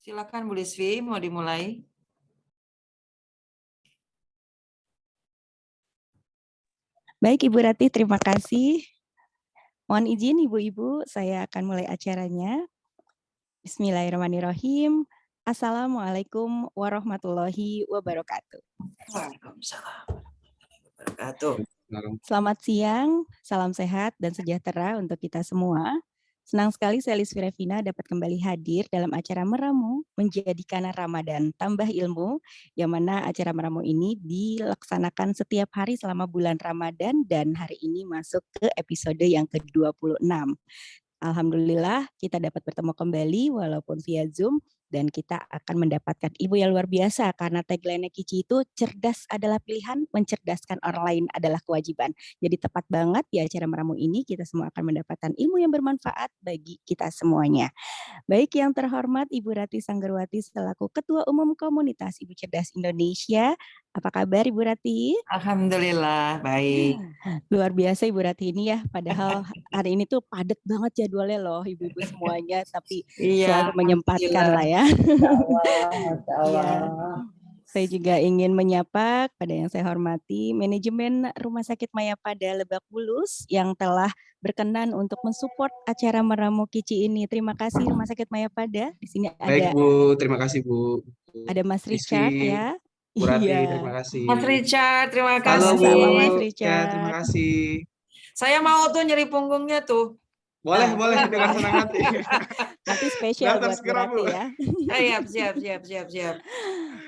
Silakan Bu Lisvi, mau dimulai. Baik Ibu Rati, terima kasih. Mohon izin Ibu-Ibu, saya akan mulai acaranya. Bismillahirrahmanirrahim. Assalamualaikum warahmatullahi wabarakatuh. Waalaikumsalam warahmatullahi wabarakatuh. Selamat siang, salam sehat dan sejahtera untuk kita semua. Senang sekali saya Lisvi Revina dapat kembali hadir dalam acara Meramu Menjadikan Ramadan Tambah Ilmu, yang mana acara Meramu ini dilaksanakan setiap hari selama bulan Ramadan dan hari ini masuk ke episode yang ke-26. Alhamdulillah kita dapat bertemu kembali walaupun via Zoom dan kita akan mendapatkan ibu yang luar biasa karena tagline Kici itu cerdas adalah pilihan, mencerdaskan orang lain adalah kewajiban. Jadi tepat banget di acara Meramu ini kita semua akan mendapatkan ilmu yang bermanfaat bagi kita semuanya. Baik yang terhormat Ibu Rati Sanggarwati selaku Ketua Umum Komunitas Ibu Cerdas Indonesia. Apa kabar Ibu Rati? Alhamdulillah, baik. Luar biasa Ibu Rati ini ya, padahal hari ini tuh padat banget jadwalnya loh ibu-ibu semuanya, tapi Iya, selalu menyempatkan alhamdulillah. lah ya. Masya Iya. Allah. Saya juga ingin menyapa kepada yang saya hormati manajemen Rumah Sakit Mayapada Lebak Bulus yang telah berkenan untuk mensupport acara Meramu Kici ini. Terima kasih Rumah Sakit Mayapada. Di sini Baik ada Bu, terima kasih Bu. Mas Richard Rizky, ya. Bu Rati, terima Iya. kasih. Mas Richard, terima Halo Bu, Sama-sama Mas kasih. ya terima Richard. kasih. Saya mau tuh nyeri punggungnya tuh. Boleh, Ah, boleh dengan senang hati. nanti spesial Daftar buat Bu segera Bu. Rati ya. Siap.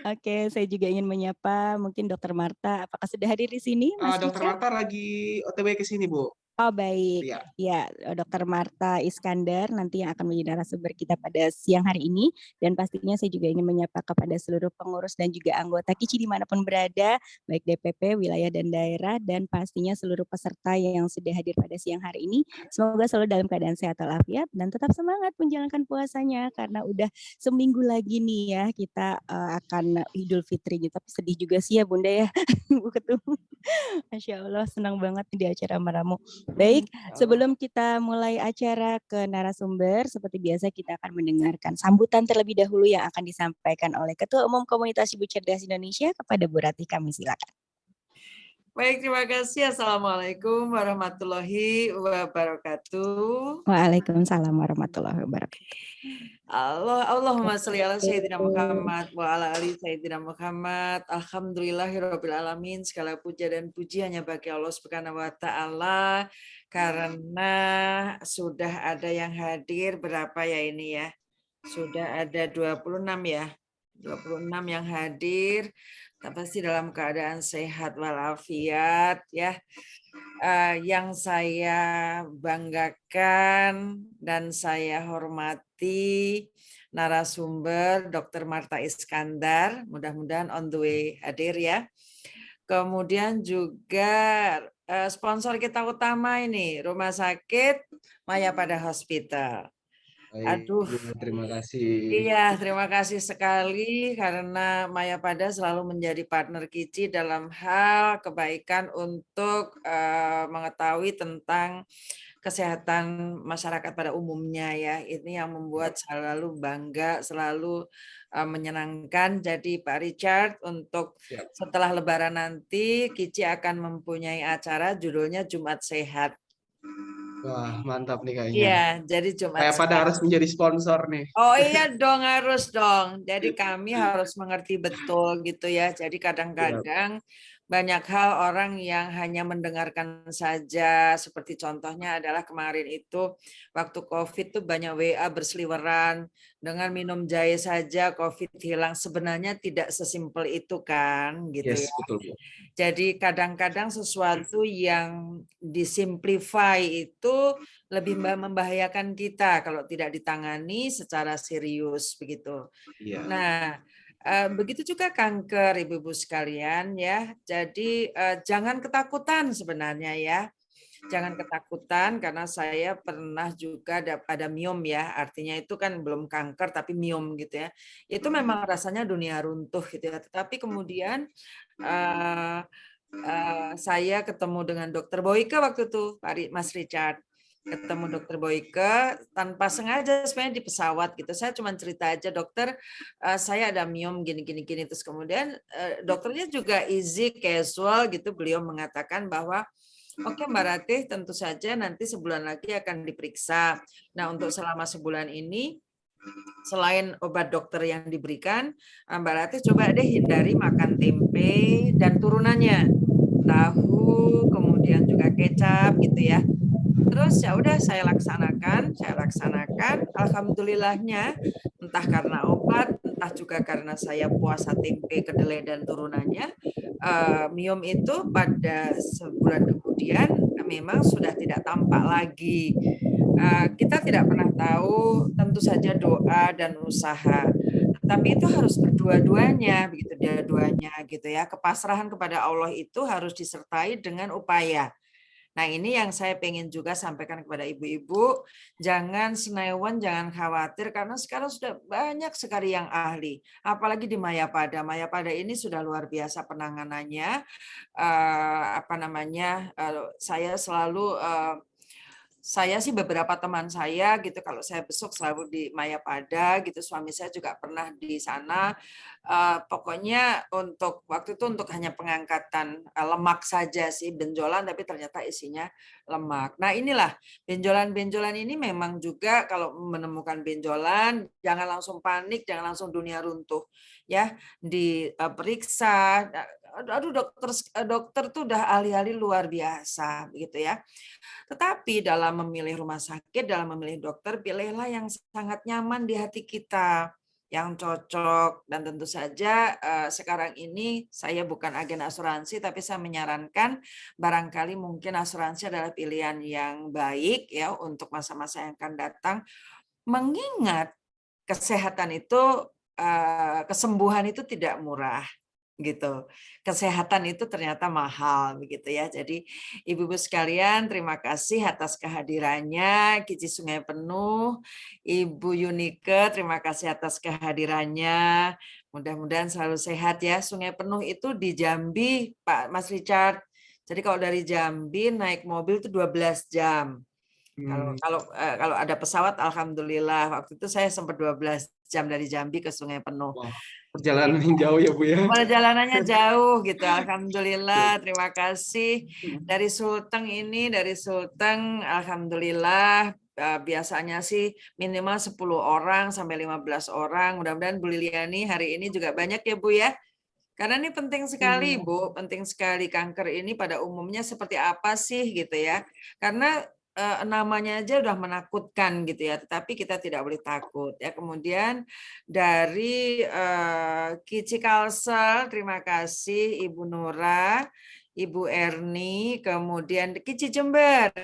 Oke, saya juga ingin menyapa mungkin Dokter Marta. Apakah sudah hadir di sini, Mas Dokter Richard? Marta lagi OTW ke sini Bu. Oh baik, Iya. ya Dokter Marta Iskandar nanti yang akan menjadi narasumber kita pada siang hari ini, dan pastinya saya juga ingin menyapa kepada seluruh pengurus dan juga anggota KICI dimanapun berada, baik DPP, wilayah dan daerah, dan pastinya seluruh peserta yang sudah hadir pada siang hari ini. Semoga selalu dalam keadaan sehat walafiat dan tetap semangat menjalankan puasanya karena udah seminggu lagi nih ya kita akan Idul Fitri gitu. Tapi sedih juga sih ya Bunda ya, Bu Ketum. Masya Allah, senang banget di acara Meramu. Baik, sebelum kita mulai acara ke narasumber, seperti biasa kita akan mendengarkan sambutan terlebih dahulu yang akan disampaikan oleh Ketua Umum Komunitas Ibu Cerdas Indonesia kepada Bu Rati. Kami silakan. Baik, terima kasih. Assalamualaikum warahmatullahi wabarakatuh. Waalaikumsalam warahmatullahi wabarakatuh. Allahumma sholli ala sayyidina Muhammad wa ala ali sayyidina Muhammad. Alhamdulillahirabbil alamin. Segala puja dan puji hanya bagi Allah Subhanahu wa taala karena sudah ada yang hadir berapa ya ini ya? Sudah ada 26 ya. 26 yang hadir. Pasti dalam keadaan sehat walafiat ya. Yang saya banggakan dan saya hormati narasumber Dr. Marta Iskandar, mudah-mudahan on the way hadir ya. Kemudian juga sponsor kita utama ini Rumah Sakit Mayapada Hospital. Aduh, terima kasih. Iya, terima kasih sekali karena Mayapada selalu menjadi partner KICI dalam hal kebaikan untuk mengetahui tentang kesehatan masyarakat pada umumnya ya. Ini yang membuat selalu bangga, selalu menyenangkan. Jadi Pak Richard untuk setelah Lebaran nanti KICI akan mempunyai acara judulnya Jumat Sehat. Wah, mantap nih kayaknya. Iya, jadi Jumat Mayapada harus menjadi sponsor nih. Oh iya dong, harus dong. Jadi kami harus mengerti betul gitu ya. Jadi kadang-kadang banyak hal orang yang hanya mendengarkan saja. Seperti contohnya adalah kemarin itu waktu COVID tuh banyak WA berseliweran. Dengan minum jahe saja COVID hilang. Sebenarnya tidak sesimpel itu kan gitu ya. Betul, Bu. Jadi kadang-kadang sesuatu yang disimplify itu lebih membahayakan kita kalau tidak ditangani secara serius begitu. Iya. Nah, begitu juga kanker ibu-ibu sekalian ya. Jadi jangan ketakutan sebenarnya ya. Jangan ketakutan karena saya pernah juga ada miom ya. Artinya itu kan belum kanker tapi miom gitu ya. Itu memang rasanya dunia runtuh gitu ya. Tetapi kemudian saya ketemu dengan Dokter Boyke waktu itu, Mas Richard. ketemu dokter Boyke tanpa sengaja sebenarnya di pesawat gitu. Saya cuma cerita aja, dokter, saya ada miom gini terus kemudian dokternya juga easy casual gitu, beliau mengatakan bahwa oke Mbak Ratih, tentu saja nanti sebulan lagi akan diperiksa. Nah, untuk selama sebulan ini selain obat dokter yang diberikan, Mbak Ratih coba deh hindari makan tempe dan turunannya, tahu, kemudian juga kecap gitu ya. Terus ya udah saya laksanakan. Alhamdulillahnya, entah karena obat, entah juga karena saya puasa tempe, kedelai dan turunannya, miom itu pada sebulan kemudian memang sudah tidak tampak lagi. Kita tidak pernah tahu, tentu saja doa dan usaha. Tapi itu harus berdua-duanya, begitu dua-duanya gitu ya. Kepasrahan kepada Allah itu harus disertai dengan upaya. Nah, ini yang saya pengen juga sampaikan kepada ibu-ibu, jangan senewan, jangan khawatir, karena sekarang sudah banyak sekali yang ahli. Apalagi di Mayapada. Mayapada ini sudah luar biasa penanganannya. Saya selalu saya sih beberapa teman saya gitu kalau saya besok selalu di Mayapada gitu, suami saya juga pernah di sana. Pokoknya untuk waktu itu untuk hanya pengangkatan lemak saja sih, benjolan, tapi ternyata isinya lemak. Nah, inilah benjolan-benjolan ini memang juga kalau menemukan benjolan jangan langsung panik, jangan langsung dunia runtuh ya, diperiksa. Aduh, dokter tuh udah ahli-ahli luar biasa begitu ya. Tetapi dalam memilih rumah sakit, dalam memilih dokter, pilihlah yang sangat nyaman di hati kita, yang cocok. Dan tentu saja sekarang ini saya bukan agen asuransi, tapi saya menyarankan barangkali mungkin asuransi adalah pilihan yang baik ya untuk masa-masa yang akan datang. Mengingat kesehatan itu, kesembuhan itu tidak murah gitu. Kesehatan itu ternyata mahal begitu ya. Jadi ibu-ibu sekalian, terima kasih atas kehadirannya. Kici Sungai Penuh, Ibu Yunike, terima kasih atas kehadirannya. Mudah-mudahan selalu sehat ya. Sungai Penuh itu di Jambi, Pak Mas Richard. Jadi kalau dari Jambi naik mobil itu 12 jam. Kalau ada pesawat, alhamdulillah. Waktu itu saya sempat 12 jam dari Jambi ke Sungai Penuh. Wah, perjalanan yang jauh ya Bu ya. Perjalanannya jauh gitu. Alhamdulillah, terima kasih. Dari Sulteng, alhamdulillah biasanya sih minimal 10 orang sampai 15 orang. Mudah-mudahan Bu Liliani hari ini juga banyak ya Bu ya. Karena ini penting sekali Bu, penting sekali. Kanker ini pada umumnya seperti apa sih gitu ya. Karena namanya aja udah menakutkan gitu ya, tetapi kita tidak boleh takut ya. Kemudian dari Kici Kalsel, terima kasih Ibu Nora, Ibu Erni, kemudian Kici Jember,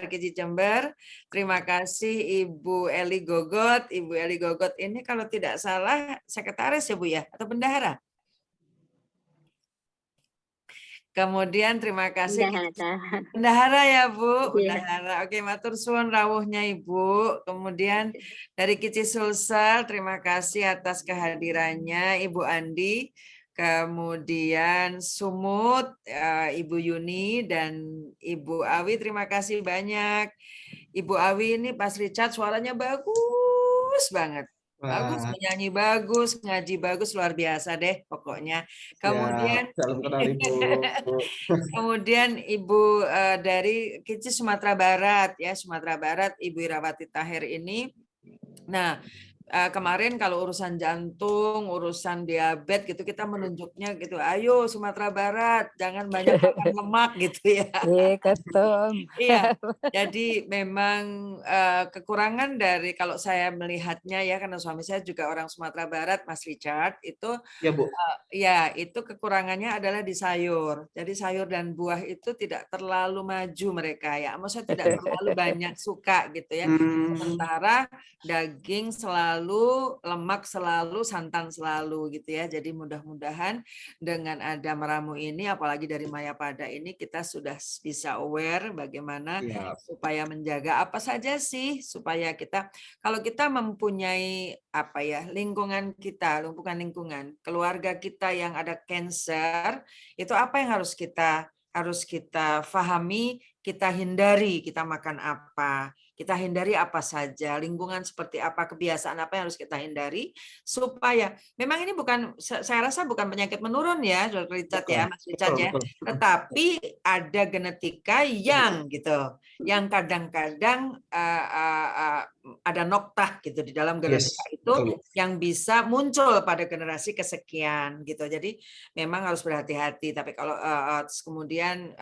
terima kasih Ibu Eli Gogot. Ibu Eli Gogot ini kalau tidak salah sekretaris ya Bu ya, atau bendahara? Kemudian terima kasih bendahara ya Bu, bendahara. Oke, matur suwun rawuhnya Ibu. Kemudian dari Kici Sulsel, terima kasih atas kehadirannya Ibu Andi. Kemudian Sumut, Ibu Yuni dan Ibu Awi, terima kasih banyak. Ibu Awi ini Pas Richard suaranya bagus banget. Bagus, menyanyi bagus, ngaji bagus, luar biasa deh pokoknya. Kemudian salam kenal Ibu. Kemudian Ibu dari Kici Sumatera Barat ya, Sumatera Barat, Ibu Irawati Tahir ini. Nah, kemarin kalau urusan jantung, urusan diabetes gitu kita menunjuknya gitu. Ayo Sumatera Barat, jangan banyak makan lemak gitu ya. Iya. Jadi memang kekurangan dari kalau saya melihatnya ya, karena suami saya juga orang Sumatera Barat, Mas Richard, itu Ya Bu. ya itu kekurangannya adalah di sayur. Jadi sayur dan buah itu tidak terlalu maju mereka ya. Maksudnya tidak terlalu banyak suka gitu ya. Sementara daging selalu, lemak selalu, santan selalu gitu ya. Jadi mudah-mudahan dengan ada meramu ini, apalagi dari Mayapada ini, kita sudah bisa aware bagaimana supaya menjaga apa saja sih supaya kita, kalau kita mempunyai apa ya, lingkungan kita, bukan lingkungan, keluarga kita yang ada cancer, itu apa yang harus kita pahami, kita hindari, kita makan apa, kita hindari apa saja, lingkungan seperti apa, kebiasaan apa yang harus kita hindari, supaya memang ini bukan, saya rasa bukan penyakit menurun ya, Dr. Richard ya, Mas Richard ya, tetapi ada genetika yang gitu, yang kadang-kadang ada noktah gitu di dalam genetika itu yang bisa muncul pada generasi kesekian gitu. Jadi memang harus berhati-hati. Tapi kalau kemudian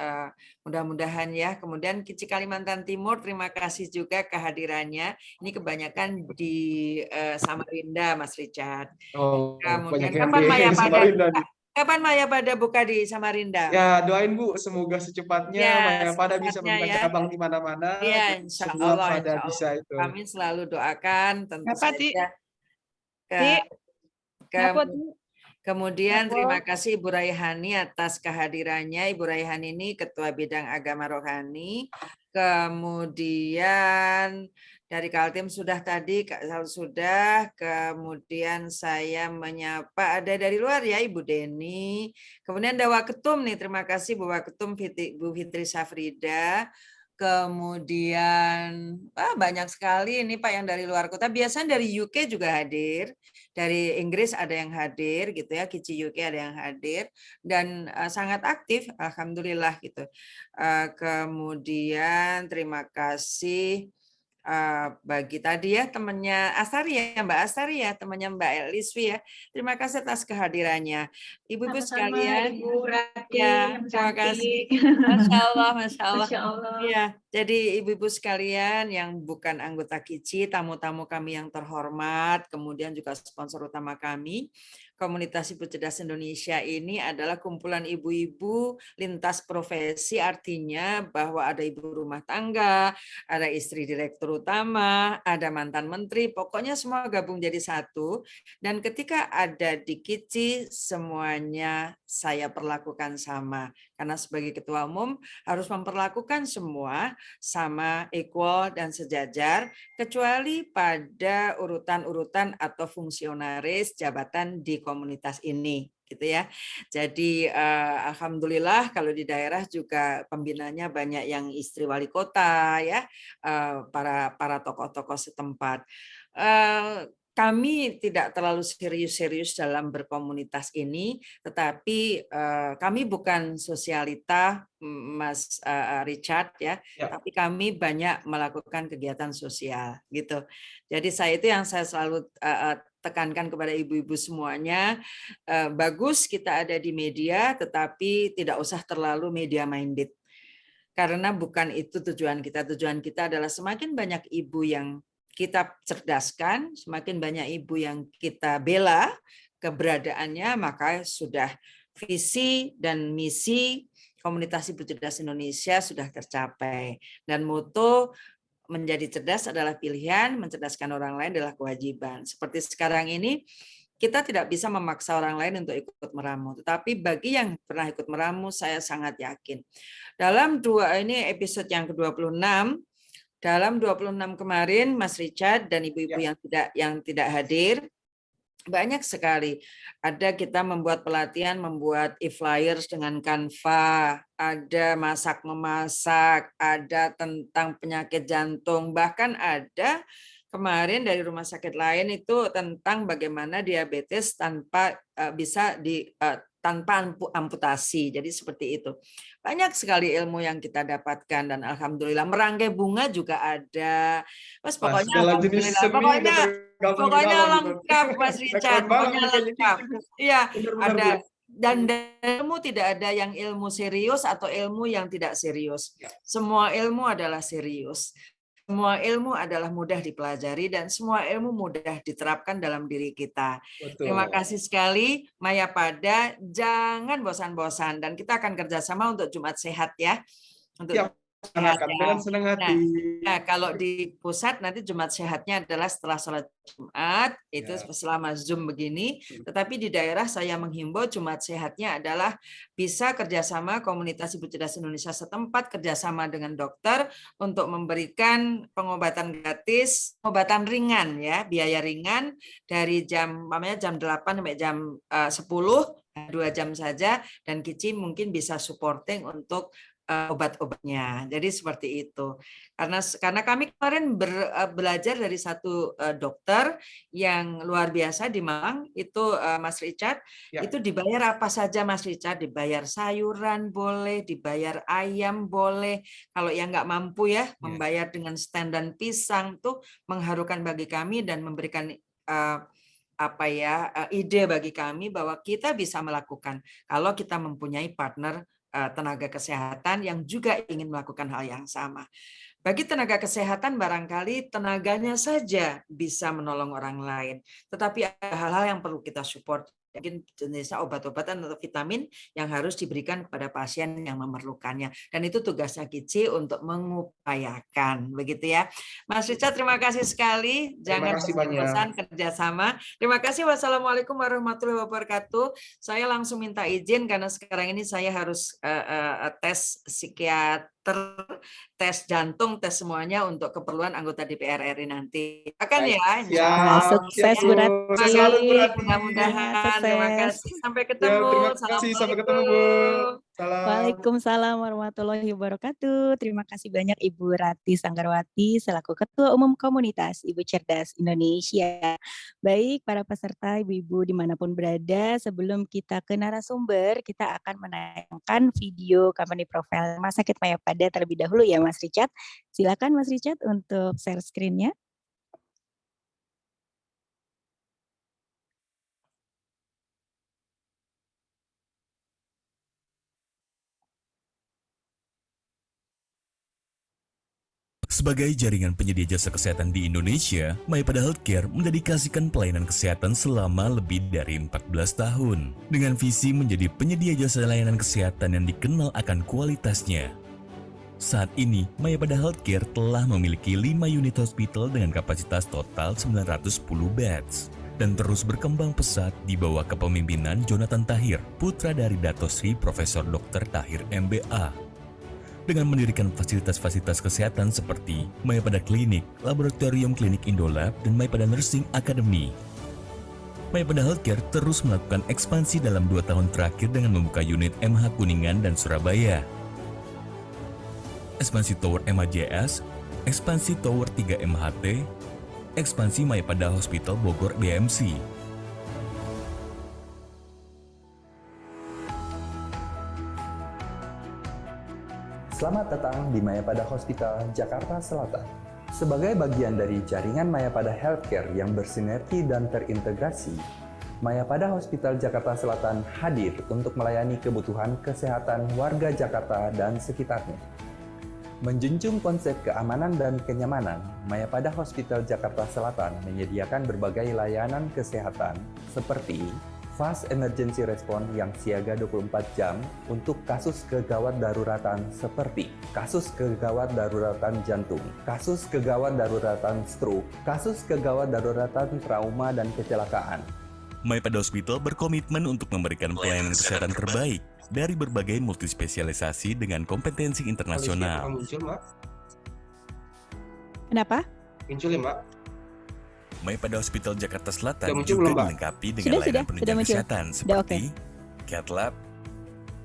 mudah-mudahan ya, kemudian Kici Kalimantan Timur, terima kasih juga kehadirannya. Ini kebanyakan di Samarinda, Mas Richard. Oh, Kemudian banyak yang kapan di Mayapada Samarinda buka? nih. Kapan Mayapada buka di Samarinda? Ya, doain Bu, semoga secepatnya Ya, Mayapada bisa secepatnya membuka ya. cabang di mana-mana. Iya, insya Semua Allah, pada insya bisa Allah. itu. Kami selalu doakan, tentu Apa, Ti? saja. Ti? Apa, Ti? Kemudian Apa? terima kasih Ibu Raihani atas kehadirannya. Ibu Raihani ini Ketua Bidang Agama Rohani. Kemudian dari Kaltim sudah tadi, sudah. Kemudian saya menyapa, ada dari luar ya Ibu Deni. Kemudian ada Waketum nih, terima kasih Bu Waketum, Bu Fitri Safrida. Kemudian banyak sekali ini Pak yang dari luar kota. Biasanya dari UK juga hadir, dari Inggris ada yang hadir gitu ya, Kici UK ada yang hadir dan sangat aktif, alhamdulillah gitu. Kemudian terima kasih bagi tadi ya temannya Astari ya, Mbak Astari ya, temannya Mbak Eliswi ya. Terima kasih atas kehadirannya. Ibu-ibu sekalian, Ibu Rati, ya, yang terima cantik. kasih. Masya Allah, Masya Allah. Masya Allah. Ya, jadi ibu-ibu sekalian yang bukan anggota Kici, tamu-tamu kami yang terhormat, kemudian juga sponsor utama kami, Komunitas Ibu Cerdas Indonesia ini adalah kumpulan ibu-ibu lintas profesi, artinya bahwa ada ibu rumah tangga, ada istri direktur utama, ada mantan menteri, pokoknya semua gabung jadi satu. Dan ketika ada di Kici, semuanya saya perlakukan sama. Karena sebagai ketua umum harus memperlakukan semua sama, equal, dan sejajar, kecuali pada urutan-urutan atau fungsionaris jabatan di komunitas ini. Gitu ya. Jadi alhamdulillah kalau di daerah juga pembinanya banyak yang istri wali kota ya, para tokoh-tokoh setempat. Kami tidak terlalu serius-serius dalam berkomunitas ini, tetapi kami bukan sosialita, Mas Richard ya, tapi kami banyak melakukan kegiatan sosial gitu. Jadi itu yang saya selalu tekankan kepada ibu-ibu semuanya, bagus kita ada di media, tetapi tidak usah terlalu media minded. Karena bukan itu tujuan kita. Tujuan kita adalah semakin banyak ibu yang kita cerdaskan, semakin banyak ibu yang kita bela keberadaannya, maka sudah visi dan misi Komunitas Ibu Cerdas Indonesia sudah tercapai. Dan moto menjadi cerdas adalah pilihan, mencerdaskan orang lain adalah kewajiban. Seperti sekarang ini, kita tidak bisa memaksa orang lain untuk ikut meramu. Tetapi bagi yang pernah ikut meramu, saya sangat yakin. Dalam ini episode yang ke-26, dalam 26 kemarin, Mas Richard dan ibu-ibu yang tidak hadir, banyak sekali. Ada kita membuat pelatihan, membuat e-flyers dengan Canva, ada masak-memasak, ada tentang penyakit jantung, bahkan ada kemarin dari rumah sakit lain itu tentang bagaimana diabetes tanpa tanpa amputasi. Jadi seperti itu. Banyak sekali ilmu yang kita dapatkan dan alhamdulillah merangkai bunga juga ada. Mas pokoknya alhamdulillah. Pokoknya lengkap Mas Richard. Pokoknya lengkap. Iya, ada dan ilmu tidak ada yang ilmu serius atau ilmu yang tidak serius. Semua ilmu adalah serius. Semua ilmu adalah mudah dipelajari dan semua ilmu mudah diterapkan dalam diri kita. Betul. Terima kasih sekali, Mayapada. Jangan bosan-bosan dan kita akan kerjasama untuk Jumat Sehat ya. Untuk dengan senang hati. Nah, kalau di pusat nanti Jumat Sehatnya adalah setelah sholat Jumat, itu selama Zoom begini. Tetapi di daerah saya menghimbau Jumat Sehatnya adalah bisa kerjasama Komunitas Ibu Cerdas Indonesia setempat, kerjasama dengan dokter untuk memberikan pengobatan gratis, pengobatan ringan ya, biaya ringan dari jam 8 sampai jam 10, 2 jam saja, dan Kici mungkin bisa supporting untuk obat-obatnya. Jadi seperti itu. Karena kami kemarin belajar dari satu dokter yang luar biasa di Malang, itu Mas Richard, Ya. itu dibayar apa saja Mas Richard, dibayar sayuran boleh, dibayar ayam boleh, kalau yang nggak mampu ya, membayar dengan stand dan pisang, tuh mengharukan bagi kami dan memberikan ide bagi kami bahwa kita bisa melakukan kalau kita mempunyai partner tenaga kesehatan yang juga ingin melakukan hal yang sama. Bagi tenaga kesehatan barangkali tenaganya saja bisa menolong orang lain, tetapi ada hal-hal yang perlu kita support. Mungkin jenisnya obat-obatan atau vitamin yang harus diberikan kepada pasien yang memerlukannya. Dan itu tugasnya KICI untuk mengupayakan, begitu ya. Mas Richard, terima kasih sekali. Terima Jangan kasih banyak. bosan kerjasama. Terima kasih. Wassalamualaikum warahmatullahi wabarakatuh. Saya langsung minta izin karena sekarang ini saya harus tes psikiater, tes jantung, tes semuanya untuk keperluan anggota DPR RI nanti. Akan ya, insya Allah. Sukses Bu Rati. Sukses selalu Bu Rati. Mudah-mudahan. Terima kasih. Sampai ketemu. Ya, terima kasih. Sampai ketemu Bu. Salam. Waalaikumsalam warahmatullahi wabarakatuh. Terima kasih banyak Ibu Rati Sanggarwati selaku Ketua Umum Komunitas Ibu Cerdas Indonesia. Baik para peserta ibu-ibu dimanapun berada, sebelum kita ke narasumber, kita akan menayangkan video company profile Rumah Sakit Mayapada terlebih dahulu ya Mas Richard. Silakan Mas Richard untuk share screen-nya. Sebagai jaringan penyedia jasa kesehatan di Indonesia, Mayapada Healthcare mendedikasikan pelayanan kesehatan selama lebih dari 14 tahun. Dengan visi menjadi penyedia jasa layanan kesehatan yang dikenal akan kualitasnya. Saat ini, Mayapada Healthcare telah memiliki 5 unit hospital dengan kapasitas total 910 beds. Dan terus berkembang pesat di bawah kepemimpinan Jonathan Tahir, putra dari Dato Sri Profesor Dr. Tahir MBA. Dengan mendirikan fasilitas-fasilitas kesehatan seperti Mayapada Klinik, Laboratorium Klinik Indolab, dan Mayapada Nursing Academy. Mayapada Healthcare terus melakukan ekspansi dalam 2 tahun terakhir dengan membuka unit MH Kuningan dan Surabaya. Ekspansi Tower MHJS, ekspansi Tower 3 MHT, ekspansi Mayapada Hospital Bogor BMC. Selamat datang di Mayapada Hospital Jakarta Selatan. Sebagai bagian dari jaringan Mayapada Healthcare yang bersinergi dan terintegrasi, Mayapada Hospital Jakarta Selatan hadir untuk melayani kebutuhan kesehatan warga Jakarta dan sekitarnya. Menjunjung konsep keamanan dan kenyamanan, Mayapada Hospital Jakarta Selatan menyediakan berbagai layanan kesehatan seperti Fast Emergency Response yang siaga 24 jam untuk kasus kegawat daruratan seperti kasus kegawat daruratan jantung, kasus kegawat daruratan stroke, kasus kegawat daruratan trauma dan kecelakaan. Mayapada Hospital berkomitmen untuk memberikan pelayanan kesehatan terbaik dari berbagai multispesialisasi dengan kompetensi internasional. Muncul, Mbak. Kenapa? Muncul ya, Mbak. Mayapada Hospital Jakarta Selatan Sudah muncul juga belum, Mbak? dilengkapi dengan layanan penunjang muncul. kesehatan seperti Cath Lab,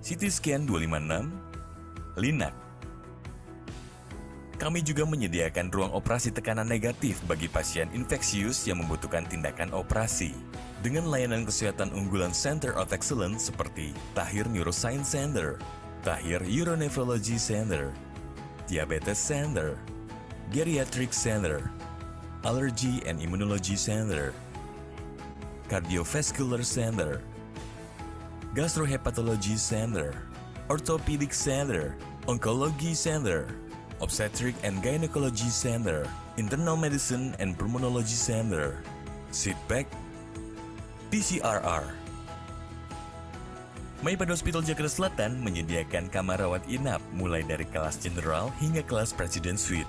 CT Scan 256, Linak. Kami juga menyediakan ruang operasi tekanan negatif bagi pasien infeksius yang membutuhkan tindakan operasi. Dengan layanan kesehatan unggulan Center of Excellence seperti Tahir Neuroscience Center, Tahir Uronephrology Center, Diabetes Center, Geriatric Center, Allergy and Immunology Center, Cardiovascular Center, Gastrohepatology Center, Orthopedic Center, Oncology Center, Obstetric and Gynecology Center, Internal Medicine and Pulmonology Center, SIDPEC, PCRR. Mayapada Hospital Jakarta Selatan menyediakan kamar rawat inap mulai dari kelas general hingga kelas Presiden Suite.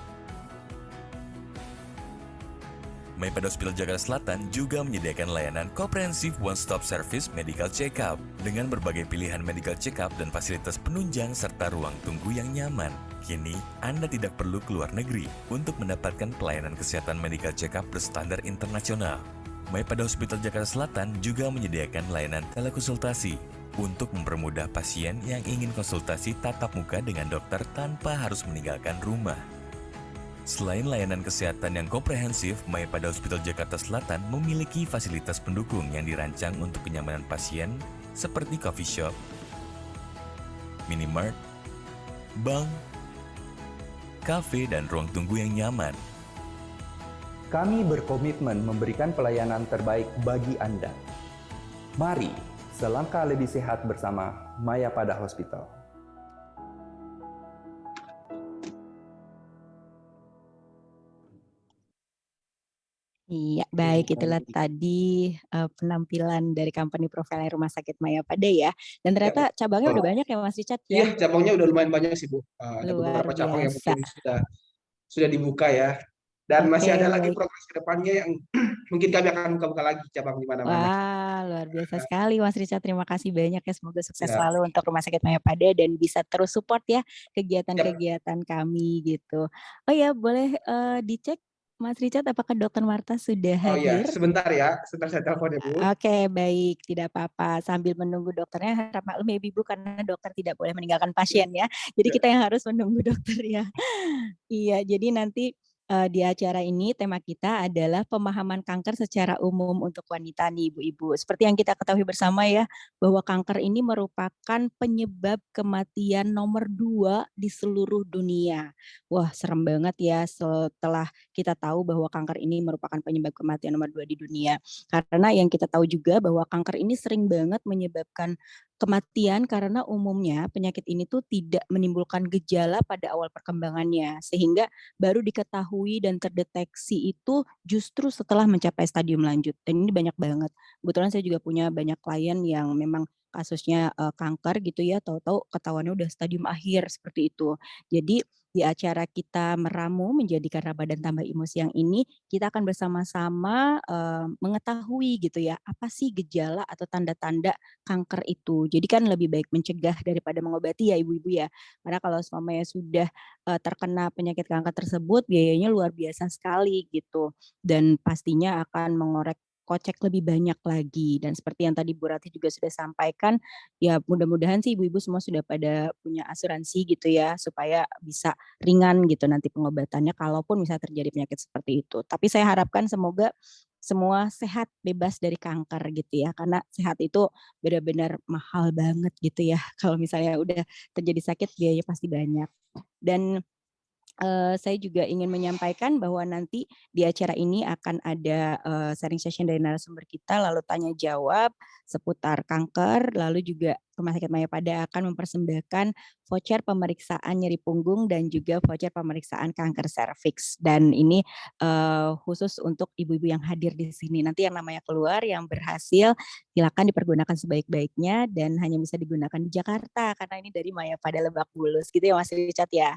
Mayapada Hospital Jakarta Selatan juga menyediakan layanan Comprehensive One-Stop Service Medical Check-up dengan berbagai pilihan medical check-up dan fasilitas penunjang serta ruang tunggu yang nyaman. Kini, Anda tidak perlu keluar negeri untuk mendapatkan pelayanan kesehatan medical check-up berstandar internasional. Mayapada Hospital Jakarta Selatan juga menyediakan layanan telekonsultasi untuk mempermudah pasien yang ingin konsultasi tatap muka dengan dokter tanpa harus meninggalkan rumah. Selain layanan kesehatan yang komprehensif, Mayapada Hospital Jakarta Selatan memiliki fasilitas pendukung yang dirancang untuk kenyamanan pasien seperti coffee shop, minimart, bank, kafe, dan ruang tunggu yang nyaman. Kami berkomitmen memberikan pelayanan terbaik bagi Anda. Mari, selangkah lebih sehat bersama Mayapada Hospital. Iya, baik, itulah tadi penampilan dari company profile Rumah Sakit Mayapada ya. Dan ternyata cabangnya udah banyak ya Mas Richard ya. Iya, cabangnya udah lumayan banyak sih, Bu. Ada Luar beberapa cabang yang biasa. mungkin sudah dibuka ya. Dan masih Oke, ada lagi baik. progres ke depannya yang mungkin kami akan buka-buka lagi cabang di mana-mana. Wah, luar biasa sekali Mas Richard. Terima kasih banyak ya. Semoga sukses Ya. selalu untuk Rumah Sakit Mayapada dan bisa terus support ya Yap. kegiatan-kegiatan kami gitu. Oh ya, boleh dicek Mas Richard apakah Dr. Marta sudah Oh iya, hadir? sebentar saya telepon ya, Bu. Oke, baik, tidak apa-apa. Sambil menunggu dokternya, harap maklum ya Ibu karena dokter tidak boleh meninggalkan pasien ya. Jadi Ya. kita yang harus menunggu dokter ya. Iya, jadi nanti di acara ini tema kita adalah pemahaman kanker secara umum untuk wanita nih Ibu-ibu. Seperti yang kita ketahui bersama ya, bahwa kanker ini merupakan penyebab kematian nomor 2 di seluruh dunia. Wah, serem banget ya setelah kita tahu bahwa kanker ini merupakan penyebab kematian nomor 2 di dunia. Karena yang kita tahu juga bahwa kanker ini sering banget menyebabkan kematian karena umumnya penyakit ini tuh tidak menimbulkan gejala pada awal perkembangannya, sehingga baru diketahui dan terdeteksi itu justru setelah mencapai stadium lanjut. Dan ini banyak banget. Kebetulan saya juga punya banyak klien yang memang kasusnya kanker gitu ya, tahu-tahu ketahuannya udah stadium akhir seperti itu. Jadi di acara kita meramu menjadikan Ramadan tambah imun siang ini, kita akan bersama-sama mengetahui gitu ya, apa sih gejala atau tanda-tanda kanker itu. Jadi kan lebih baik mencegah daripada mengobati ya Ibu-ibu ya. Karena kalau semuanya sudah terkena penyakit kanker tersebut biayanya luar biasa sekali gitu. Dan pastinya akan mengorek kocek lebih banyak lagi. Dan seperti yang tadi Bu Rati juga sudah sampaikan, ya mudah-mudahan sih ibu-ibu semua sudah pada punya asuransi gitu ya, supaya bisa ringan gitu nanti pengobatannya kalaupun misalnya terjadi penyakit seperti itu. Tapi saya harapkan semoga semua sehat bebas dari kanker gitu ya, karena sehat itu benar-benar mahal banget gitu ya. Kalau misalnya udah terjadi sakit biayanya pasti banyak. Dan saya juga ingin menyampaikan bahwa nanti di acara ini akan ada sharing session dari narasumber kita, lalu tanya jawab seputar kanker, lalu juga Rumah Sakit Mayapada akan mempersembahkan voucher pemeriksaan nyeri punggung dan juga voucher pemeriksaan kanker serviks. Dan ini khusus untuk ibu-ibu yang hadir di sini. Nanti yang namanya keluar yang berhasil silakan dipergunakan sebaik-baiknya dan hanya bisa digunakan di Jakarta karena ini dari Mayapada Lebak Bulus gitu ya Mas Richard ya.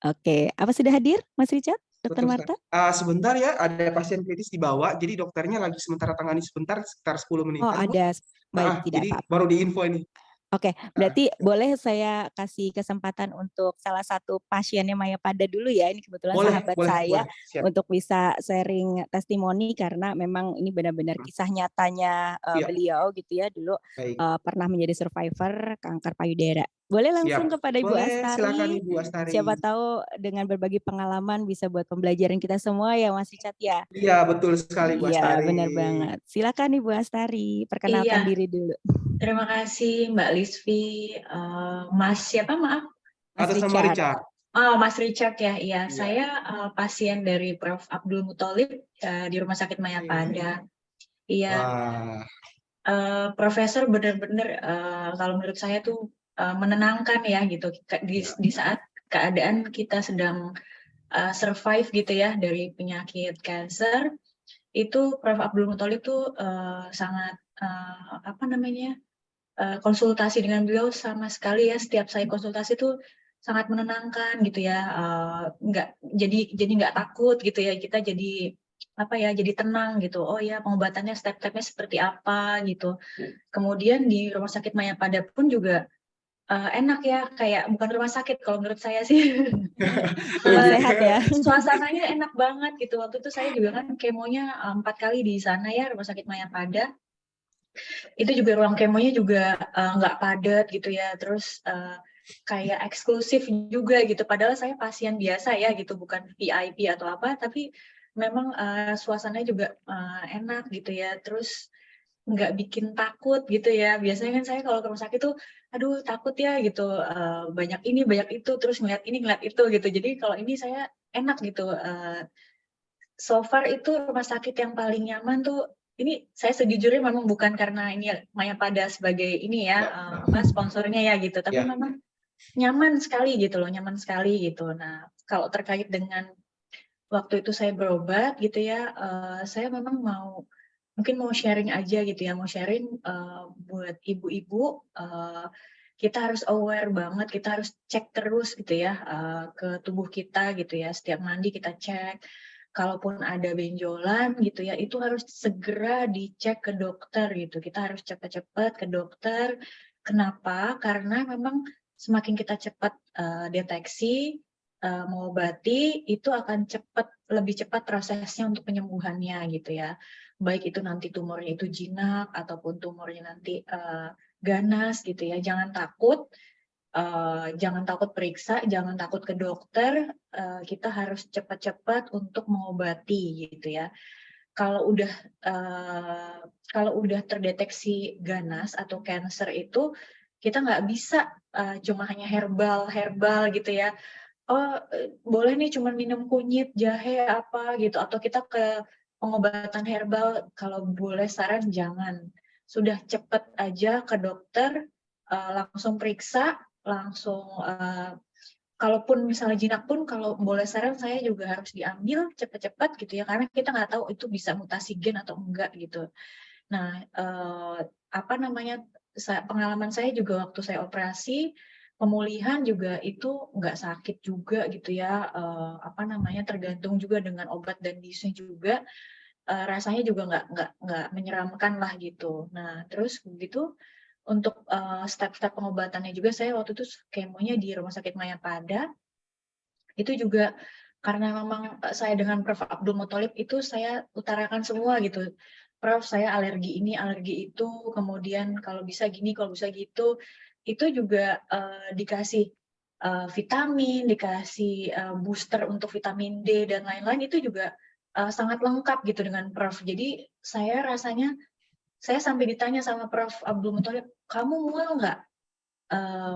Oke, apa sudah hadir Mas Richard, Dr. Betul, Marta? sebentar ya, ada pasien kritis dibawa, jadi dokternya lagi sementara tangani sebentar, sekitar 10 menitan. Oh ada, baik tidak jadi apa-apa. baru diinfo ini. Oke, berarti boleh saya kasih kesempatan untuk salah satu pasiennya Mayapada dulu ya, ini kebetulan sahabat saya siap. untuk bisa sharing testimoni karena memang ini benar-benar kisah nyatanya Iya. beliau gitu ya, dulu Baik. pernah menjadi survivor kanker payudara. Boleh langsung Siap. kepada Ibu Boleh, Astari. silakan Ibu Astari. Siapa tahu dengan berbagi pengalaman bisa buat pembelajaran kita semua ya Mas Richard ya. Iya, betul sekali Bu Iya, Astari. benar banget. Silakan Ibu Astari, perkenalkan Iya. diri dulu. Terima kasih Mbak Lisvi. Mas siapa maaf? Mas Atas nama Richard. Oh, Mas Richard ya. Iya, Iya. saya pasien dari Prof. Abdul Muthalib di Rumah Sakit Mayapada. Iya. Wah. Profesor benar-benar kalau menurut saya tuh menenangkan ya gitu di saat keadaan kita sedang survive gitu ya dari penyakit kanker. Itu Prof. Abdul Muthalib tuh sangat konsultasi dengan beliau sama sekali ya, setiap saya konsultasi tuh sangat menenangkan gitu ya, jadi nggak takut gitu ya, kita jadi jadi tenang gitu. Oh ya, pengobatannya step-stepnya seperti apa gitu. Kemudian di Rumah Sakit Mayapada pun juga enak ya, kayak bukan rumah sakit kalau menurut saya sih. Sehat ya. Suasananya enak banget gitu. Waktu itu saya juga kan kemonya 4 kali di sana ya, Rumah Sakit Mayapada. Itu juga ruang kemonya juga nggak padat gitu ya, terus kayak eksklusif juga gitu. Padahal saya pasien biasa ya gitu, bukan VIP atau apa, tapi memang suasananya juga enak gitu ya. Terus nggak bikin takut gitu ya. Biasanya kan saya kalau ke rumah sakit tuh, aduh takut ya gitu, banyak ini banyak itu, terus ngeliat ini ngeliat itu gitu. Jadi kalau ini saya enak gitu. So far itu rumah sakit yang paling nyaman tuh, ini saya sejujurnya memang bukan karena ini Mayapada sebagai ini ya, sponsornya ya gitu, tapi Ya. memang nyaman sekali gitu loh, nyaman sekali gitu. Nah, kalau terkait dengan waktu itu saya berobat gitu ya, saya memang mungkin mau sharing aja gitu ya, mau sharing buat ibu-ibu, kita harus aware banget, kita harus cek terus gitu ya ke tubuh kita gitu ya, setiap mandi kita cek. Kalaupun ada benjolan gitu ya, itu harus segera dicek ke dokter gitu. Kita harus cepat-cepat ke dokter. Kenapa? Karena memang semakin kita cepat deteksi, mengobati, itu akan lebih cepat prosesnya untuk penyembuhannya gitu ya. Baik itu nanti tumornya itu jinak ataupun tumornya nanti ganas gitu ya. Jangan takut periksa, jangan takut ke dokter. Kita harus cepat-cepat untuk mengobati gitu ya. Kalau udah terdeteksi ganas atau cancer itu, kita nggak bisa cuma hanya herbal gitu ya. Oh, boleh nih cuma minum kunyit, jahe apa gitu, atau kita ke pengobatan herbal. Kalau boleh saran jangan. Sudah cepat aja ke dokter, langsung periksa, langsung kalaupun misalnya jinak pun, kalau boleh saran saya juga harus diambil cepat-cepat gitu ya, karena kita nggak tahu itu bisa mutasi gen atau enggak gitu. Nah, pengalaman saya juga waktu saya operasi, pemulihan juga itu nggak sakit juga gitu ya, tergantung juga dengan obat dan biusnya juga, rasanya juga nggak menyeramkan lah gitu. Nah, terus begitu untuk step-step pengobatannya juga, saya waktu itu kemonya di Rumah Sakit Mayapada, itu juga karena memang saya dengan Prof. Abdul Muthalib itu saya utarakan semua gitu. Prof, saya alergi ini, alergi itu, kemudian kalau bisa gini, kalau bisa gitu. Itu juga dikasih vitamin, dikasih booster untuk vitamin D dan lain-lain, itu juga sangat lengkap gitu dengan Prof. Jadi saya sampai ditanya sama Prof. Abdul Muthalib, kamu mual nggak?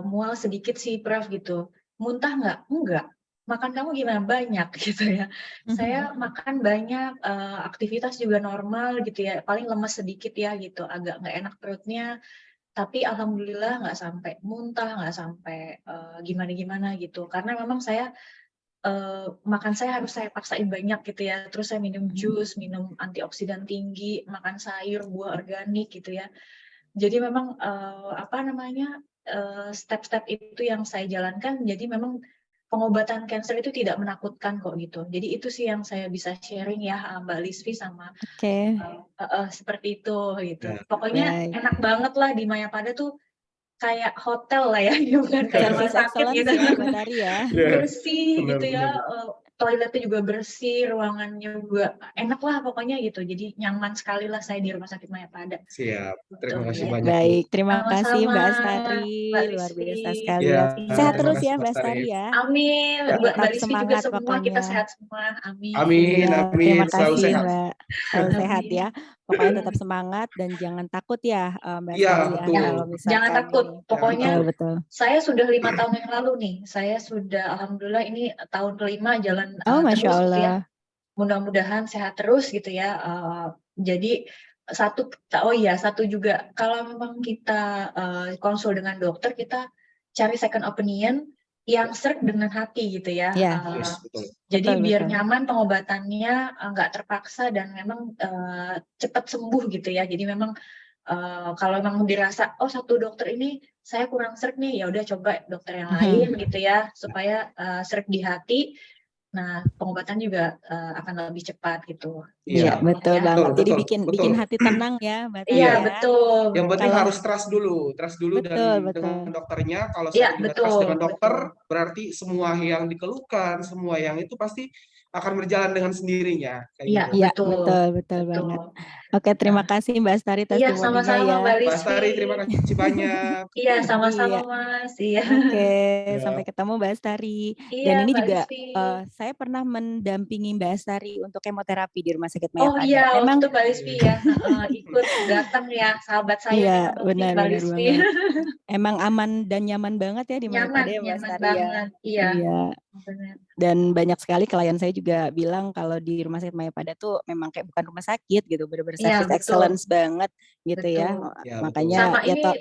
Mual sedikit sih Prof gitu. Muntah nggak? Enggak. Makan kamu gimana? Banyak gitu ya. Saya makan banyak, aktivitas juga normal gitu ya. Paling lemes sedikit ya gitu, agak nggak enak perutnya. Tapi alhamdulillah nggak sampai muntah, nggak sampai gimana-gimana gitu. Karena memang makan saya harus saya paksain banyak gitu ya. Terus saya minum jus, minum antioksidan tinggi, makan sayur, buah organik gitu ya. Jadi memang step-step itu yang saya jalankan. Jadi memang pengobatan kanker itu tidak menakutkan kok gitu. Jadi itu sih yang saya bisa sharing ya Mbak Lisvi sama seperti itu gitu. Ya. Pokoknya enak banget lah di Mayapada tuh, kayak hotel lah ya, bukan kayak rumah Service sakit excellence gitu. ya Mbak Tari ya. Bersih gitu ya, toiletnya juga bersih, ruangannya juga enak lah pokoknya gitu. Jadi nyaman sekali lah saya di Rumah Sakit Mayapada. Siap. Terima Gitu, kasih ya. banyak, Bu. Baik, terima kasih Sama-sama, Mbak Astari, Mbak luar biasa Lisvi. sekali Ya, ya. Sehat terima terus kasih ya Mas Mbak Astari Tarif. ya. Amin, Tetap Mbak Lisvi juga semangat semua, kita pokoknya. sehat semua. Amin. Amin, Iya, amin. terima Selalu kasih sehat. Mbak. Selalu sehat Amin. ya. Pokoknya tetap semangat dan jangan takut ya Mbak Iya, Astari ya. betul. Kalau misalkan Jangan takut, ini. pokoknya Betul. saya sudah 5 tahun yang lalu nih. Saya sudah, alhamdulillah ini tahun kelima jalan Oh, Masya terus gitu ya. Allah. Mudah-mudahan sehat terus gitu ya. Jadi satu juga, kalau memang kita konsul dengan dokter, kita cari second opinion yang serk dengan hati gitu ya. Ya. Yes, betul. Jadi Betul, biar betul. nyaman pengobatannya, nggak terpaksa dan memang cepat sembuh gitu ya. Jadi memang kalau memang dirasa satu dokter ini saya kurang serk nih, ya udah coba dokter yang lain gitu ya, supaya serk di hati. Nah, pengobatan juga akan lebih cepat gitu. Iya, betul Ya. banget. Jadi betul. bikin hati tenang ya, Mbak Tari Iya, ya. betul. Yang penting Kalau- harus trust dulu Betul. dengan dokternya. Kalau Iya, saya juga trust dengan dokter, betul. berarti semua yang dikeluhkan, semua yang itu pasti akan berjalan dengan sendirinya kayak Iya, gitu. Iya, betul. betul banget. Betul. Oke, terima Nah, kasih Mbak Astari iya testimoninya sama-sama ya. Mbak Mbak Astari, terima Lisfi. kasih banyak. Iya, sama-sama Iya. Mas. Iya. Oke, Ya. sampai ketemu Mbak Astari. Iya, Dan ini Mbak juga Lisfi. saya pernah mendampingi Mbak Astari untuk kemoterapi di Rumah Sakit Oh Mayapada. iya, waktu Memang itu Mbak Lisfi ya, ikut datang ya, sahabat saya nih iya, nemenin Mbak benar Lisfi. banget. Emang aman dan nyaman banget ya di Mayapada ya Mbak Nyaman Astari ya. banget. Iya, Iya. benar. Dan banyak sekali klien saya juga bilang kalau di Rumah Sakit Mayapada tuh memang kayak bukan rumah sakit gitu, benar-benar Iya, service betul. excellence banget gitu ya. Betul. Ya, betul. Makanya Sama ya ini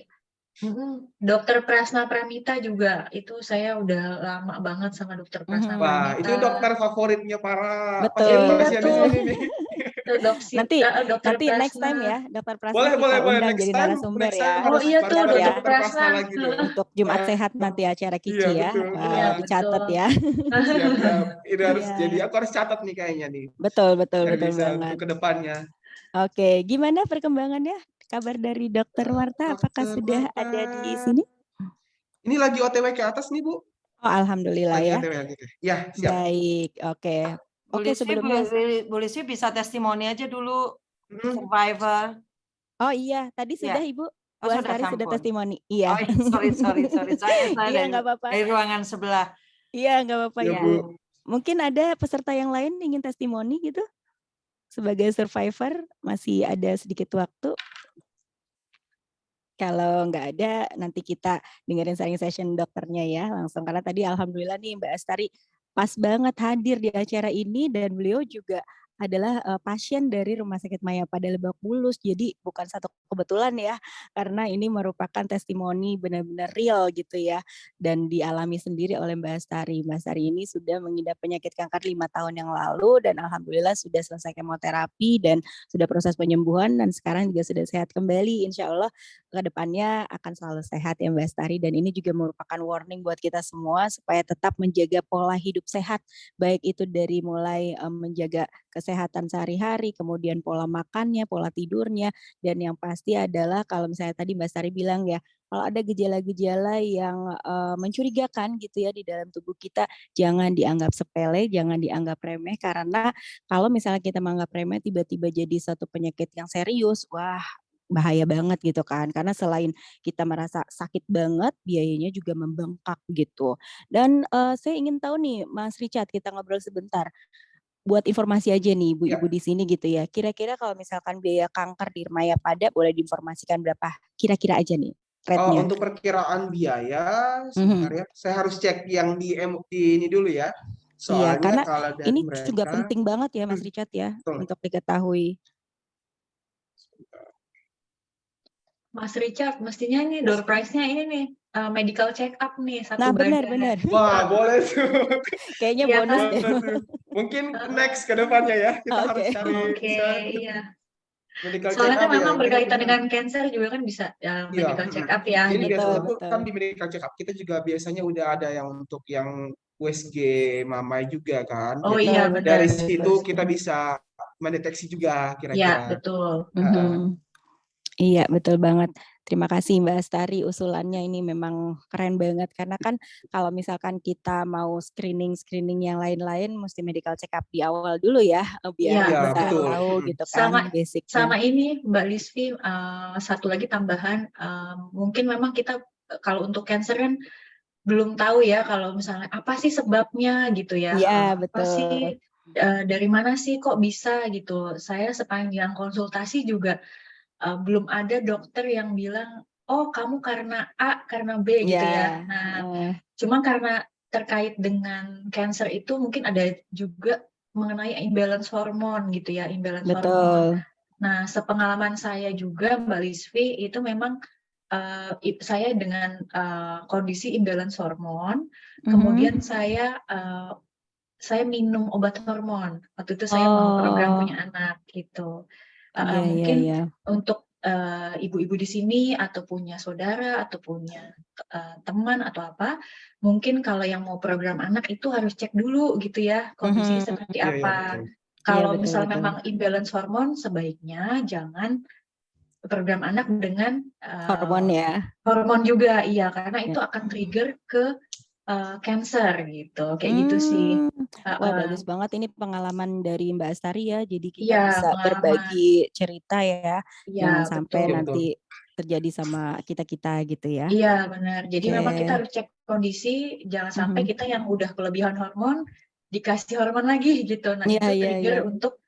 Dokter Prasna Pramita juga, itu saya udah lama banget sama Dokter Prasna Wah, itu Pramita. dokter favoritnya para Betul. Iya pasien-pasien di tuh. sini nih. Itu Dokter Nanti next time Prasna. ya Dokter Prasna Boleh, kita boleh. undang Next jadi time narasumber ya. Oh iya harus tuh ada Share ya Dokter dokter Prasna Prasna. lagi tuh. untuk Jumat Sehat nanti acara Iya, Kici ya. betul. Wah, Iya, dicatat betul. ya. Siap. Ini harus Iya. jadi, aku harus catat nih kayaknya nih. Betul Biar bisa banget. untuk kedepannya. Oke, gimana perkembangannya? Kabar dari Dokter Marta, apakah Dokter sudah Marta. ada di sini? Ini lagi OTW ke atas nih, Bu. Oh, alhamdulillah Lagi ya. OTW gitu. Ya, siap. Baik, oke. Bu Oke, Lisfi, sebelumnya Bu Lisfi bisa testimoni aja dulu Hmm. survivor. oh iya, tadi sudah Ya. Ibu Oh, Bu sudah, Astari sudah sampun. testimoni. Iya. Oh, sorry. Saya Iya, nggak apa-apa. dari ruangan sebelah. Iya, nggak apa-apa Ya, Ibu. Bu. Mungkin ada peserta yang lain ingin testimoni gitu? Sebagai survivor, masih ada sedikit waktu. Kalau nggak ada, nanti kita dengerin sharing session dokternya ya langsung. Karena tadi alhamdulillah nih Mbak Astari pas banget hadir di acara ini dan beliau juga adalah pasien dari Rumah Sakit Mayapada Lebak Bulus. Jadi bukan satu kebetulan ya, karena ini merupakan testimoni benar-benar real gitu ya. Dan dialami sendiri oleh Mbak Astari. Mbak Astari ini sudah mengidap penyakit kanker 5 tahun yang lalu dan alhamdulillah sudah selesai kemoterapi dan sudah proses penyembuhan dan sekarang juga sudah sehat kembali. Insya Allah ke depannya akan selalu sehat ya Mbak Astari, dan ini juga merupakan warning buat kita semua supaya tetap menjaga pola hidup sehat, baik itu dari mulai menjaga kesehatan sehari-hari, kemudian pola makannya, pola tidurnya, dan yang pasti adalah kalau misalnya tadi Mbak Astari bilang ya, kalau ada gejala-gejala yang mencurigakan gitu ya di dalam tubuh kita, jangan dianggap sepele, jangan dianggap remeh, karena kalau misalnya kita menganggap remeh tiba-tiba jadi satu penyakit yang serius, wah bahaya banget gitu kan, karena selain kita merasa sakit banget, biayanya juga membengkak gitu. Dan saya ingin tahu nih Mas Richard, kita ngobrol sebentar. Buat informasi aja nih ibu-ibu di sini gitu ya. Kira-kira kalau misalkan biaya kanker di Mayapada boleh diinformasikan berapa? Kira-kira aja nih rate-nya. Untuk perkiraan biaya, sebentar ya. Saya harus cek yang di ini dulu ya. Iya, Soalnya karena kalau dari ini mereka, juga penting banget ya Mas Richard ya betul. untuk diketahui. Mas Richard, mestinya nih door prize-nya ini nih, medical check up nih satu Nah, badan. benar. Wah, boleh tuh. Kayaknya Iya bonus kan? deh. Mungkin next ke depannya ya. Kita harus Oke. cari Oke, bisa iya. medical check Soalnya up kan memang ya. berkaitan Jadi dengan cancer juga kan bisa medical check up ya. Ini Gitu. biasanya tuh Betul. kan di medical check up kita juga biasanya udah ada yang untuk yang USG mamai juga kan. Oh Jadi iya benar. dari situ kita bisa mendeteksi juga Iya kira-kira. betul. Iya, betul banget. Terima kasih Mbak Astari, usulannya ini memang keren banget karena kan kalau misalkan kita mau screening yang lain-lain mesti medical check up di awal dulu ya biar Iya, bisa betul. tahu gitu kan basicnya. Sama ini Mbak Lisfi, satu lagi tambahan, mungkin memang kita kalau untuk cancer kan belum tahu ya kalau misalnya apa sih sebabnya gitu ya. Iya, Apa betul. sih dari mana sih kok bisa gitu. Saya sepanjang konsultasi juga belum ada dokter yang bilang, oh kamu karena A, karena B gitu ya. Nah, cuma karena terkait dengan cancer itu mungkin ada juga mengenai imbalance hormon gitu ya, imbalance hormon. Nah, sepengalaman saya juga Mbak Lisfi itu memang saya dengan kondisi imbalance hormon, kemudian saya minum obat hormon. Waktu itu saya mau program punya anak gitu. Mungkin untuk ibu-ibu di sini atau punya saudara atau punya teman atau apa, mungkin kalau yang mau program anak itu harus cek dulu gitu ya kondisinya seperti apa. Kalau misalnya memang imbalance hormon, sebaiknya jangan program anak dengan hormon ya. Hormon juga iya, karena itu akan trigger ke cancer gitu, kayak gitu sih. Wah, bagus banget ini pengalaman dari Mbak Astari ya. Jadi kita Iya, bisa pengalaman. berbagi cerita ya. Jangan Iya, sampai betul. nanti terjadi sama kita-kita gitu ya. Iya, benar. Jadi memang kita Oke. harus cek kondisi, jangan sampai Mhm. kita yang udah kelebihan hormon dikasih hormon lagi gitu. Nah, Iya, itu iya, trigger iya. untuk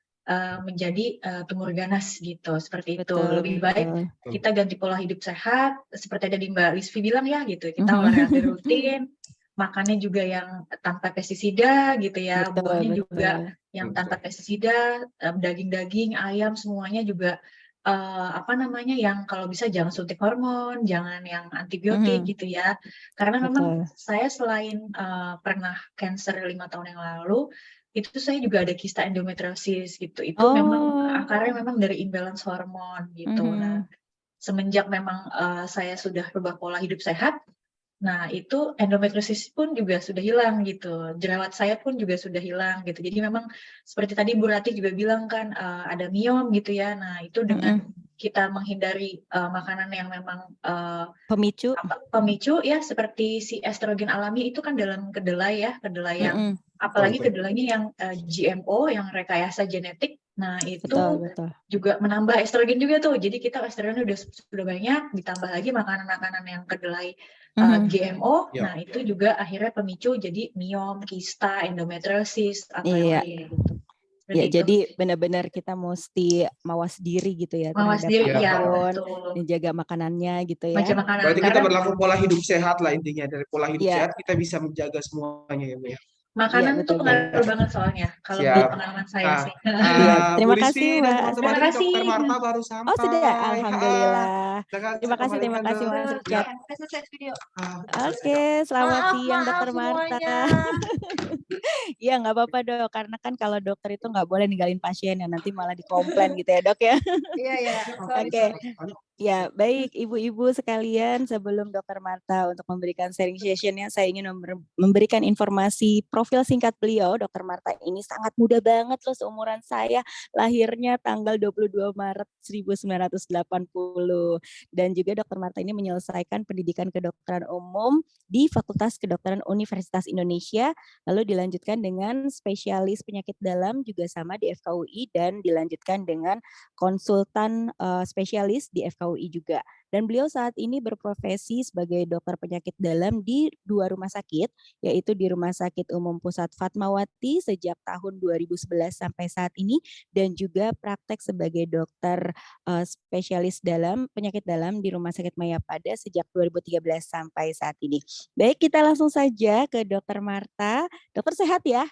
menjadi tumor ganas gitu, seperti itu. Betul, Lebih baik betul. kita ganti pola hidup sehat, seperti tadi Mbak Lisvi bilang ya gitu. Kita Mhm. olahraga rutin, makannya juga yang tanpa pestisida gitu ya. Betul, Buahnya juga betul. yang tanpa pestisida, daging-daging, ayam semuanya juga apa namanya, yang kalau bisa jangan suntik hormon, jangan yang antibiotik Mhm. gitu ya. Karena memang Betul. saya selain pernah cancer 5 tahun yang lalu, itu saya juga ada kista endometriosis gitu. Itu memang Oh. akarnya memang dari imbalance hormon gitu. Nah, Mhm. semenjak memang saya sudah rubah pola hidup sehat, nah itu endometriosis pun juga sudah hilang gitu. Jerawat saya pun juga sudah hilang gitu. Jadi memang seperti tadi Bu Ratih juga bilang kan ada miom gitu ya. Nah, itu dengan Mhm. kita menghindari makanan yang memang Pemicu. pemicu ya, seperti si estrogen alami itu kan dalam kedelai ya, kedelai yang Mhm. apalagi kedelainya yang GMO, yang rekayasa genetik. Nah, Betul, itu betul. juga menambah estrogen juga tuh. Jadi kita estrogen sudah banyak, ditambah lagi makanan-makanan yang kedelai Mhm. GMO. Ya. Nah, itu juga akhirnya pemicu jadi miom, kista, endometriosis atau yang Iya. lain gitu. Ya, Seperti itu. jadi benar-benar kita mesti mawas diri gitu ya Mawas terhadap diri, ya apapun, betul. dan jaga makanannya gitu Macam ya. makanan. Berarti kita Karena berlaku pola hidup sehat lah intinya. Dari pola hidup Iya, sehat kita bisa menjaga semuanya ya, Bu ya. iya makanan tuh betul banget. pengaruh banget soalnya, kalau Siap. menurut pengalaman saya Ah, sih. Iya, Bu terima kasih Lisvi dan Mbak teman-teman Terima ini Astari. Dokter kasih. Marta baru Oh sudah, sampai. alhamdulillah. Silakan saya Terima kembalikan kasih ke Mas Richard. selesai video. Selesai, Dok. Oke, selamat Maaf, siang maaf Dokter Marta. semuanya. Iya nggak apa-apa Dok, karena kan kalau dokter itu nggak boleh ninggalin pasien ya, nanti malah dikomplain gitu ya Dok ya. Iya, ya. Sorry, Oke. sorry. Ya, baik ibu-ibu sekalian, sebelum Dokter Marta untuk memberikan sharing session-nya, saya ingin memberikan informasi profil singkat beliau. Dokter Marta ini sangat muda banget loh, seumuran saya, lahirnya tanggal 22 Maret 1980. Dan juga Dokter Marta ini menyelesaikan pendidikan kedokteran umum di Fakultas Kedokteran Universitas Indonesia, lalu dilanjutkan dengan spesialis penyakit dalam juga sama di FKUI, dan dilanjutkan dengan konsultan spesialis di FKUI juga. Dan beliau saat ini berprofesi sebagai dokter penyakit dalam di 2 rumah sakit, yaitu di Rumah Sakit Umum Pusat Fatmawati sejak tahun 2011 sampai saat ini, dan juga praktek sebagai dokter spesialis dalam penyakit dalam di Rumah Sakit Mayapada sejak 2013 sampai saat ini. Baik, kita langsung saja ke Dokter Marta. Dokter sehat ya?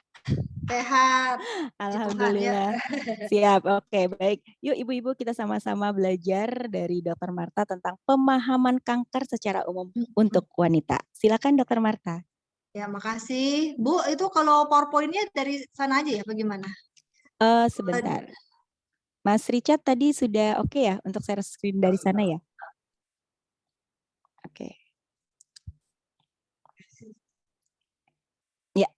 Sehat. Alhamdulillah. Siap, oke baik. Yuk ibu-ibu kita sama-sama belajar dari Dokter Marta tentang pemahaman kanker secara umum untuk wanita. Silakan Dokter Marta. Ya, makasih. Bu, itu kalau PowerPoint-nya dari sana aja ya, bagaimana? Sebentar. Mas Richard tadi sudah oke ya untuk share screen dari sana ya? Oke. Ya.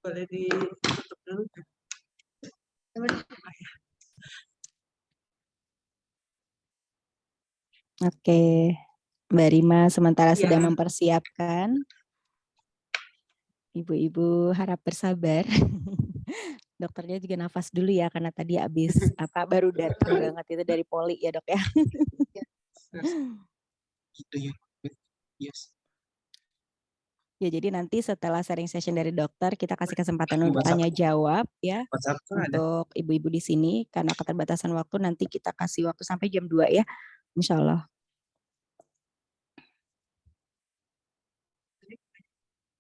Boleh ditutup dulu. Oke. Mbak Rima sementara Ya. sedang mempersiapkan. Ibu-ibu harap bersabar. Dokternya juga nafas dulu ya karena tadi habis baru datang banget itu dari poli ya Dok ya. Gitu ya. Yes. Ya jadi nanti setelah sharing session dari dokter kita kasih kesempatan untuk tanya jawab ya untuk ibu-ibu di sini, karena keterbatasan waktu nanti kita kasih waktu sampai jam 2 ya, insya Allah.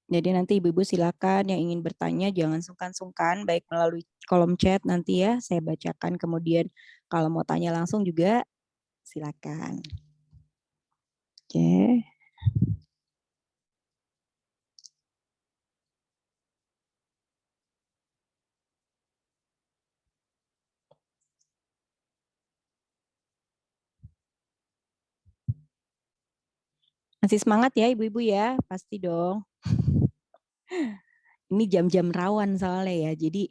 Jadi nanti ibu-ibu silakan yang ingin bertanya jangan sungkan-sungkan, baik melalui kolom chat nanti ya saya bacakan, kemudian kalau mau tanya langsung juga silakan. Oke. Masih semangat ya ibu-ibu ya, pasti dong. Ini jam-jam rawan soalnya ya, jadi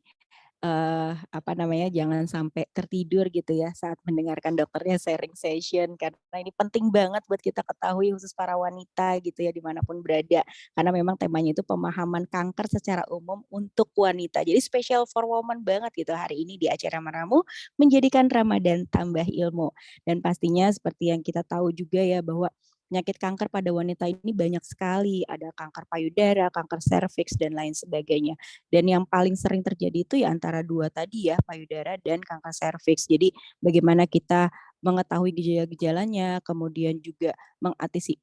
apa namanya, jangan sampai tertidur gitu ya saat mendengarkan dokternya sharing session, karena ini penting banget buat kita ketahui khusus para wanita gitu ya dimanapun berada, karena memang temanya itu pemahaman kanker secara umum untuk wanita. Jadi special for woman banget gitu hari ini di acara Meramu menjadikan Ramadan tambah ilmu. Dan pastinya seperti yang kita tahu juga ya bahwa penyakit kanker pada wanita ini banyak sekali, ada kanker payudara, kanker serviks dan lain sebagainya. Dan yang paling sering terjadi itu ya antara dua tadi ya, payudara dan kanker serviks. Jadi bagaimana kita mengetahui gejala-gejalanya, kemudian juga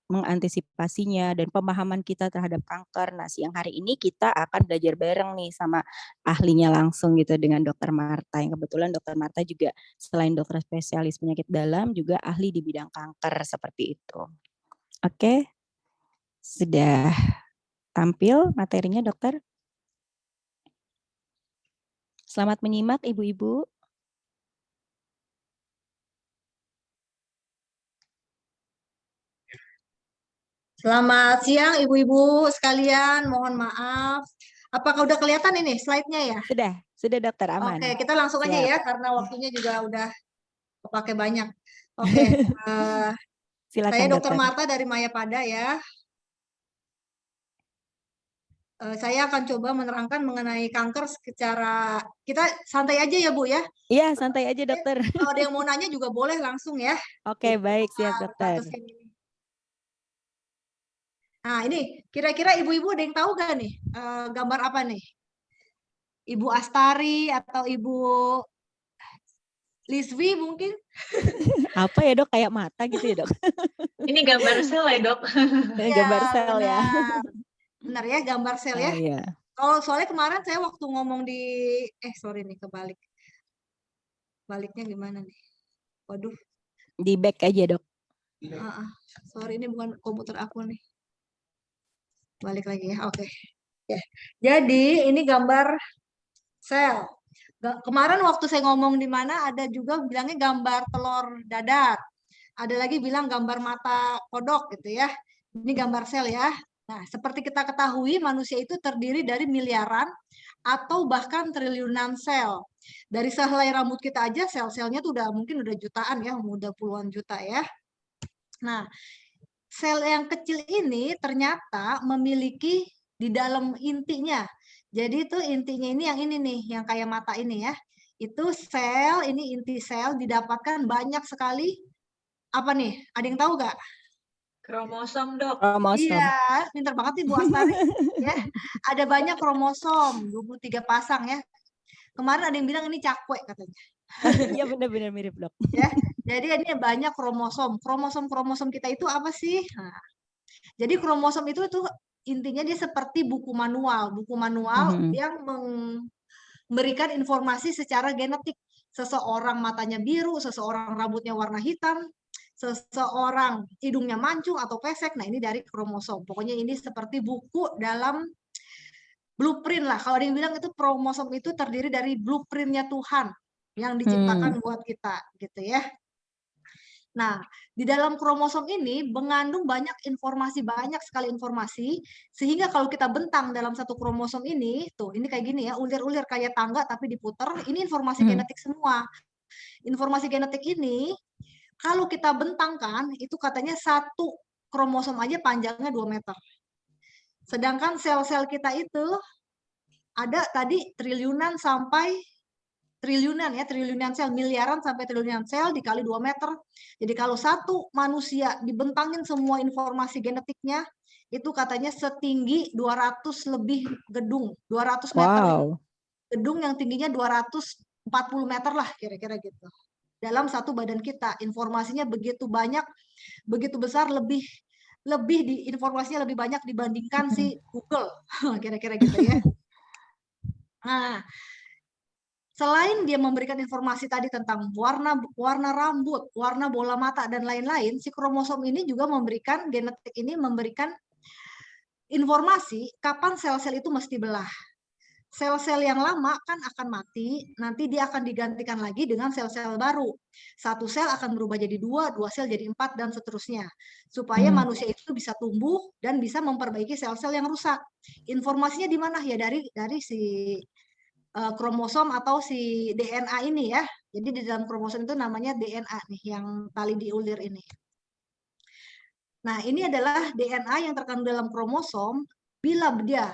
mengantisipasinya dan pemahaman kita terhadap kanker. Nah, siang hari ini kita akan belajar bareng nih sama ahlinya langsung gitu dengan Dokter Marta. Yang kebetulan Dokter Marta juga selain dokter spesialis penyakit dalam juga ahli di bidang kanker seperti itu. Oke, sudah tampil materinya dokter? Selamat menyimak ibu-ibu. Selamat siang ibu-ibu sekalian, mohon maaf. Apakah udah kelihatan ini slide-nya ya? Sudah dokter aman. Oke, kita langsung aja Siap. ya karena waktunya juga udah kepake banyak. Oke, Silakan saya Dr. dokter. Marta dari Mayapada ya. Saya akan coba menerangkan mengenai kanker secara, kita santai aja ya Bu ya. Iya, santai aja dokter. Kalau ada yang mau nanya juga boleh langsung ya. Oke, baik, siap dokter. Nah ini kira-kira ibu-ibu ada yang tahu gak nih gambar apa nih? Ibu Astari atau Ibu Liswi mungkin? Apa ya dok, kayak mata gitu ya dok? Ini gambar sel ya dok? Gambar sel ya. Benar ya, gambar sel ya. Iya. Kalau soalnya kemarin saya waktu ngomong di, sorry nih kebalik. Baliknya gimana nih? Waduh. Di back aja dok. Sorry ini bukan komputer aku nih. Balik lagi ya, oke. Jadi ini gambar sel. Kemarin waktu saya ngomong di mana ada juga bilangnya gambar telur dadar. Ada lagi bilang gambar mata kodok gitu ya. Ini gambar sel ya. Nah, seperti kita ketahui manusia itu terdiri dari miliaran atau bahkan triliunan sel. Dari sehelai rambut kita aja sel-selnya tuh mungkin udah jutaan ya, udah puluhan juta ya. Nah, sel yang kecil ini ternyata memiliki di dalam intinya. Jadi itu intinya ini yang ini nih, yang kayak mata ini ya. Itu sel, ini inti sel didapatkan banyak sekali. Apa nih? Ada yang tahu gak? Kromosom dok. Iya, pintar banget nih Bu Astari. Ya, ada banyak kromosom, 23 pasang ya. Kemarin ada yang bilang ini cakwe katanya. Iya benar-benar mirip dok. Ya, jadi ini banyak kromosom. Kromosom kita itu apa sih? Nah, jadi kromosom itu intinya dia seperti buku manual yang memberikan informasi secara genetik. Seseorang matanya biru, seseorang rambutnya warna hitam, seseorang hidungnya mancung atau pesek. Nah, ini dari kromosom. Pokoknya ini seperti buku dalam blueprint lah. Kalau ada yang bilang itu kromosom itu terdiri dari blueprintnya Tuhan yang diciptakan buat kita, gitu ya. Nah, di dalam kromosom ini mengandung banyak sekali informasi, sehingga kalau kita bentang dalam satu kromosom ini, tuh ini kayak gini ya, ulir-ulir kayak tangga tapi diputer, ini informasi genetik semua. Informasi genetik ini, kalau kita bentangkan, itu katanya satu kromosom aja panjangnya 2 meter. Sedangkan sel-sel kita itu ada tadi triliunan sel, miliaran sampai triliunan sel dikali 2 meter. Jadi kalau satu manusia dibentangin semua informasi genetiknya, itu katanya setinggi 200 lebih gedung, 200 meter. Wow. Gedung yang tingginya 240 meter lah kira-kira gitu. Dalam satu badan kita, informasinya begitu banyak, begitu besar, informasinya lebih banyak dibandingkan si Google, kira-kira gitu ya. Nah, selain dia memberikan informasi tadi tentang warna rambut, warna bola mata, dan lain-lain, si kromosom ini juga memberikan, genetik ini memberikan informasi kapan sel-sel itu mesti belah. sel-sel yang lama kan akan mati, nanti dia akan digantikan lagi dengan sel-sel baru. Satu sel akan berubah jadi 2, 2 sel jadi 4, dan seterusnya. Supaya manusia itu bisa tumbuh dan bisa memperbaiki sel-sel yang rusak. Informasinya di mana? Ya dari si kromosom atau si DNA ini ya. Jadi di dalam kromosom itu namanya DNA nih, yang tali di ulir ini. Nah, ini adalah DNA yang terkandung dalam kromosom. Bila dia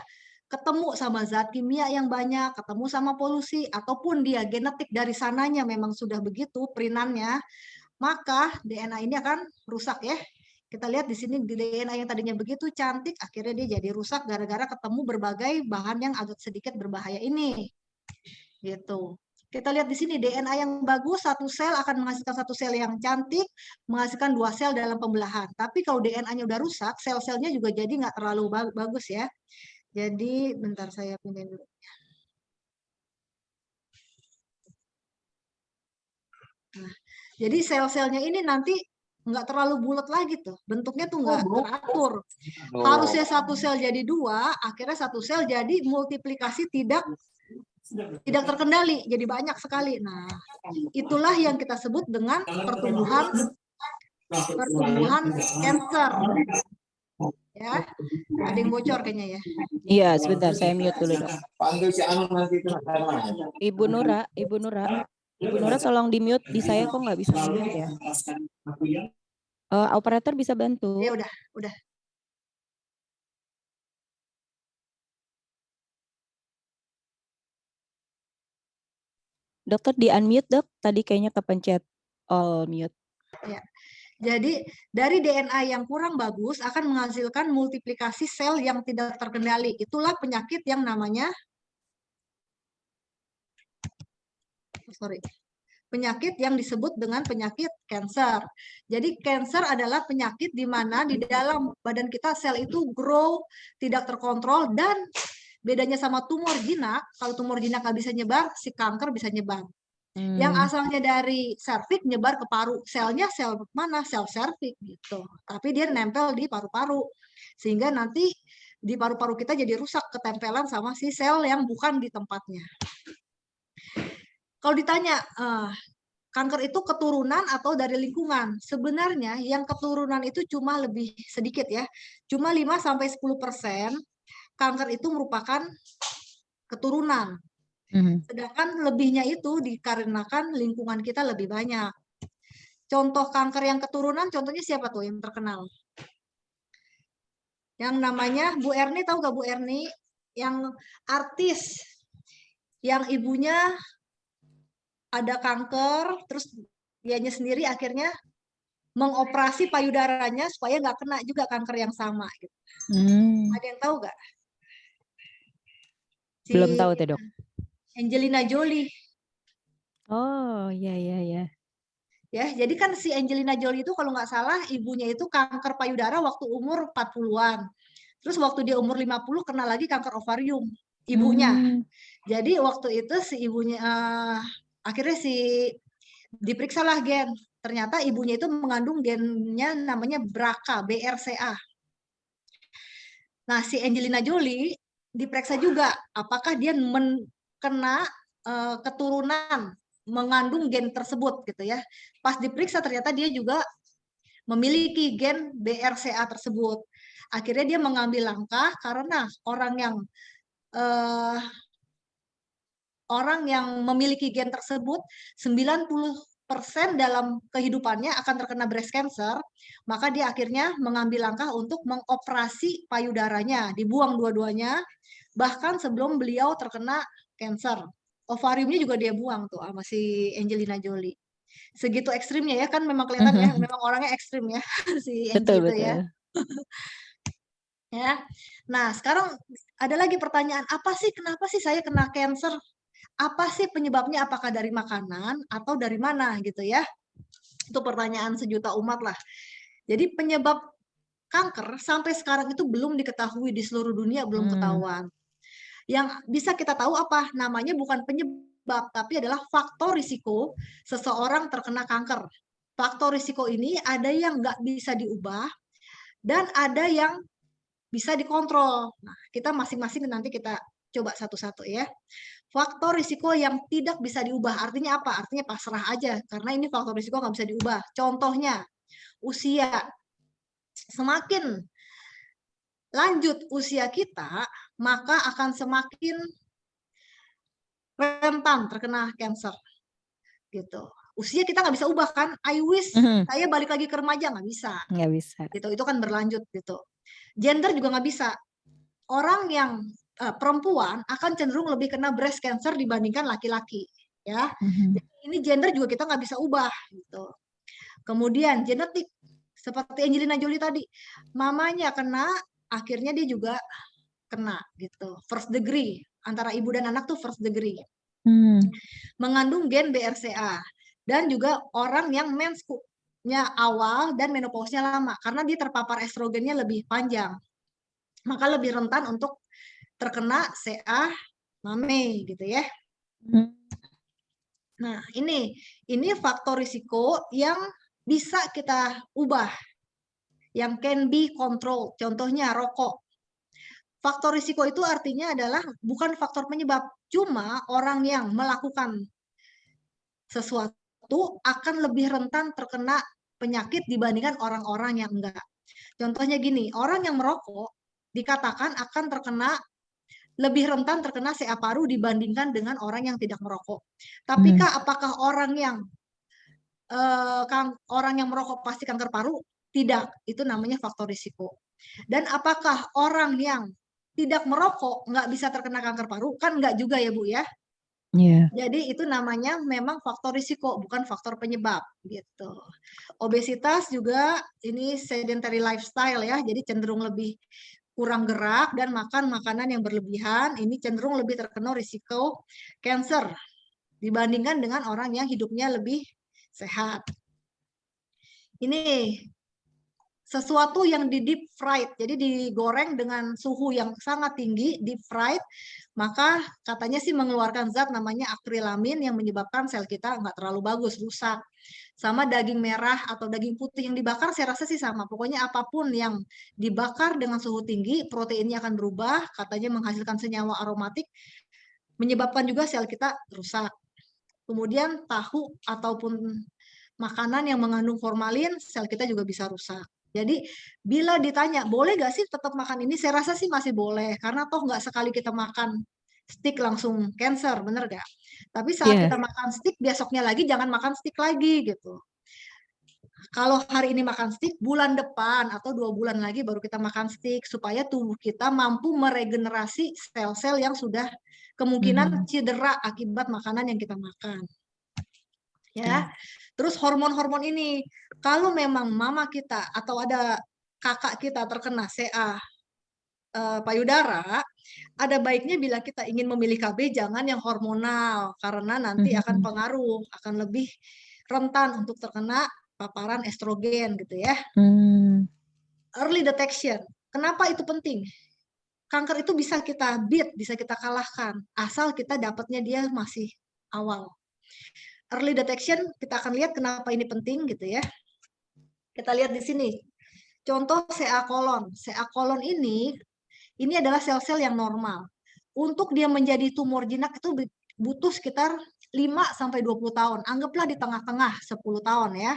ketemu sama zat kimia yang banyak, ketemu sama polusi, ataupun dia genetik dari sananya memang sudah begitu perinannya, maka DNA ini akan rusak ya. Kita lihat di sini di DNA yang tadinya begitu cantik, akhirnya dia jadi rusak gara-gara ketemu berbagai bahan yang agak sedikit berbahaya ini. Gitu. Kita lihat di sini DNA yang bagus, satu sel akan menghasilkan satu sel yang cantik, menghasilkan 2 sel dalam pembelahan. Tapi kalau DNA-nya udah rusak, sel-selnya juga jadi nggak terlalu bagus ya. Jadi bentar saya pindahin dulu. Nah, jadi sel-selnya ini nanti nggak terlalu bulat lagi tuh, bentuknya tuh nggak teratur. Harusnya satu sel jadi 2, akhirnya satu sel jadi multiplikasi tidak terkendali, jadi banyak sekali. Nah, itulah yang kita sebut dengan pertumbuhan kanker. Ya, ada yang bocor kayaknya ya. Iya, sebentar saya mute dulu, Dok. Ibu Nura, tolong di mute, di saya kok nggak bisa mute ya. Operator bisa bantu. Ya udah. Dokter di unmute, Dok. Tadi kayaknya kepencet all mute. Ya. Jadi dari DNA yang kurang bagus akan menghasilkan multiplikasi sel yang tidak terkendali. Itulah penyakit yang namanya penyakit yang disebut dengan penyakit kanker. Jadi kanker adalah penyakit di mana di dalam badan kita sel itu grow tidak terkontrol, dan bedanya sama tumor jinak, kalau tumor jinak nggak bisa nyebar, si kanker bisa nyebar. Yang asalnya dari serviks nyebar ke paru. Selnya sel mana? Sel serviks gitu. Tapi dia nempel di paru-paru. Sehingga nanti di paru-paru kita jadi rusak, ketempelan sama si sel yang bukan di tempatnya. Kalau ditanya, kanker itu keturunan atau dari lingkungan? Sebenarnya yang keturunan itu cuma lebih sedikit ya. Cuma 5-10% kanker itu merupakan keturunan. Sedangkan lebihnya itu dikarenakan lingkungan kita lebih banyak. Contoh kanker yang keturunan, contohnya siapa tuh yang terkenal? Yang namanya Bu Erni, tahu gak Bu Erni? Yang artis, yang ibunya ada kanker, terus dianya sendiri akhirnya mengoperasi payudaranya supaya nggak kena juga kanker yang sama. Gitu. Ada yang tahu nggak? Belum tahu tuh, Dok. Angelina Jolie. Oh, iya. Ya, jadi kan si Angelina Jolie itu kalau nggak salah ibunya itu kanker payudara waktu umur 40-an. Terus waktu dia umur 50 kena lagi kanker ovarium ibunya. Jadi waktu itu si ibunya akhirnya diperiksalah gen. Ternyata ibunya itu mengandung gennya namanya BRCA, BRCA. Nah, si Angelina Jolie diperiksa juga apakah dia kena keturunan mengandung gen tersebut gitu ya. Pas diperiksa ternyata dia juga memiliki gen BRCA tersebut. Akhirnya dia mengambil langkah karena orang yang memiliki gen tersebut 90% dalam kehidupannya akan terkena breast cancer, maka dia akhirnya mengambil langkah untuk mengoperasi payudaranya, dibuang dua-duanya, bahkan sebelum beliau terkena kanker. Ovariumnya juga dia buang tuh sama si Angelina Jolie. Segitu ekstrimnya ya, kan memang kelihatan ya, memang orangnya ekstrim ya si Angie itu ya. Ya. Nah, sekarang ada lagi pertanyaan, kenapa sih saya kena kanker? Apa sih penyebabnya? Apakah dari makanan atau dari mana gitu ya? Itu pertanyaan sejuta umat lah. Jadi penyebab kanker sampai sekarang itu belum diketahui di seluruh dunia, belum ketahuan. Yang bisa kita tahu apa? Namanya bukan penyebab, tapi adalah faktor risiko seseorang terkena kanker. Faktor risiko ini ada yang nggak bisa diubah dan ada yang bisa dikontrol. Nah, kita masing-masing nanti kita coba satu-satu ya. Faktor risiko yang tidak bisa diubah, artinya apa? Artinya pasrah aja, karena ini faktor risiko nggak bisa diubah. Contohnya, usia. Semakin lanjut usia kita, maka akan semakin rentan terkena cancer. Gitu. Usia kita nggak bisa ubah kan? I wish saya balik lagi ke remaja, nggak bisa. Nggak bisa. Gitu. Itu kan berlanjut gitu. Gender juga nggak bisa. Orang yang perempuan akan cenderung lebih kena breast cancer dibandingkan laki-laki, ya. Jadi ini gender juga kita nggak bisa ubah, gitu. Kemudian genetik, seperti Angelina Jolie tadi, mamanya kena, akhirnya dia juga kena, gitu. First degree, antara ibu dan anak tuh first degree. Mengandung gen BRCA, dan juga orang yang mensnya awal dan menopausnya lama, karena dia terpapar estrogennya lebih panjang, maka lebih rentan untuk terkena CA mame gitu ya. Nah, ini faktor risiko yang bisa kita ubah, yang can be control. Contohnya rokok. Faktor risiko itu artinya adalah bukan faktor penyebab, cuma orang yang melakukan sesuatu akan lebih rentan terkena penyakit dibandingkan orang-orang yang enggak. Contohnya gini, orang yang merokok dikatakan akan terkena lebih rentan terkena CA paru dibandingkan dengan orang yang tidak merokok. Tapi apakah orang yang merokok pasti kanker paru? Tidak, itu namanya faktor risiko. Dan apakah orang yang tidak merokok nggak bisa terkena kanker paru? Kan nggak juga ya Bu ya. Yeah. Jadi itu namanya memang faktor risiko, bukan faktor penyebab gitu. Obesitas juga ini sedentary lifestyle ya, jadi cenderung lebih kurang gerak dan makan makanan yang berlebihan, ini cenderung lebih terkena risiko cancer dibandingkan dengan orang yang hidupnya lebih sehat. Ini sesuatu yang di deep fried, jadi digoreng dengan suhu yang sangat tinggi, deep fried, maka katanya sih mengeluarkan zat namanya akrilamin yang menyebabkan sel kita nggak terlalu bagus, rusak. Sama daging merah atau daging putih yang dibakar saya rasa sih sama. Pokoknya apapun yang dibakar dengan suhu tinggi, proteinnya akan berubah, katanya menghasilkan senyawa aromatik, menyebabkan juga sel kita rusak. Kemudian tahu ataupun makanan yang mengandung formalin, sel kita juga bisa rusak. Jadi bila ditanya, boleh nggak sih tetap makan ini? Saya rasa sih masih boleh, karena toh nggak sekali kita makan steak langsung cancer, bener nggak? Tapi saat kita makan steak, besoknya lagi jangan makan steak lagi gitu. Kalau hari ini makan steak, bulan depan atau 2 bulan lagi baru kita makan steak, supaya tubuh kita mampu meregenerasi sel-sel yang sudah kemungkinan cedera akibat makanan yang kita makan. Ya, terus hormon-hormon ini, kalau memang mama kita atau ada kakak kita terkena CA payudara, ada baiknya bila kita ingin memilih KB jangan yang hormonal, karena nanti akan pengaruh, akan lebih rentan untuk terkena paparan estrogen gitu ya. Early detection, kenapa itu penting? Kanker itu bisa kita beat, bisa kita kalahkan, asal kita dapatnya dia masih awal. Early detection, kita akan lihat kenapa ini penting gitu ya. Kita lihat di sini. Contoh CA kolon. CA kolon ini adalah sel-sel yang normal. Untuk dia menjadi tumor jinak itu butuh sekitar 5-20 tahun. Anggaplah di tengah-tengah 10 tahun ya.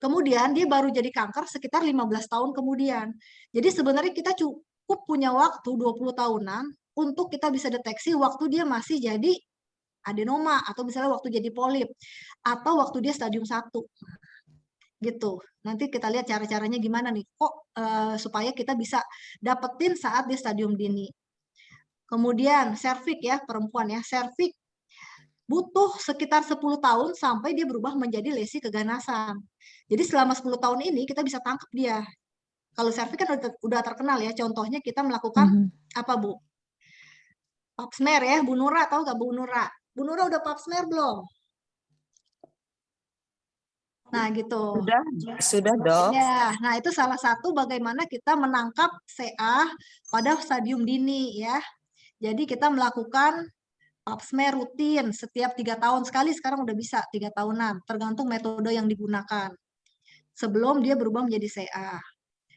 Kemudian dia baru jadi kanker sekitar 15 tahun kemudian. Jadi sebenarnya kita cukup punya waktu 20 tahunan untuk kita bisa deteksi waktu dia masih jadi adenoma, atau misalnya waktu jadi polip, atau waktu dia stadium 1 gitu. Nanti kita lihat cara-caranya gimana nih kok supaya kita bisa dapetin saat dia stadium dini. Kemudian serviks ya, perempuan ya, serviks butuh sekitar 10 tahun sampai dia berubah menjadi lesi keganasan. Jadi selama 10 tahun ini kita bisa tangkap dia. Kalau serviks kan udah terkenal ya, contohnya kita melakukan apa Bu? Pap smear ya, Bu Nura, tahu nggak Bu Nura? Bu Nura udah pap smear belum? Nah gitu. Sudah dok. Ya, nah itu salah satu bagaimana kita menangkap CA pada stadium dini ya. Jadi kita melakukan pap smear rutin setiap 3 tahun sekali, sekarang udah bisa 3 tahunan, tergantung metode yang digunakan. Sebelum dia berubah menjadi CA.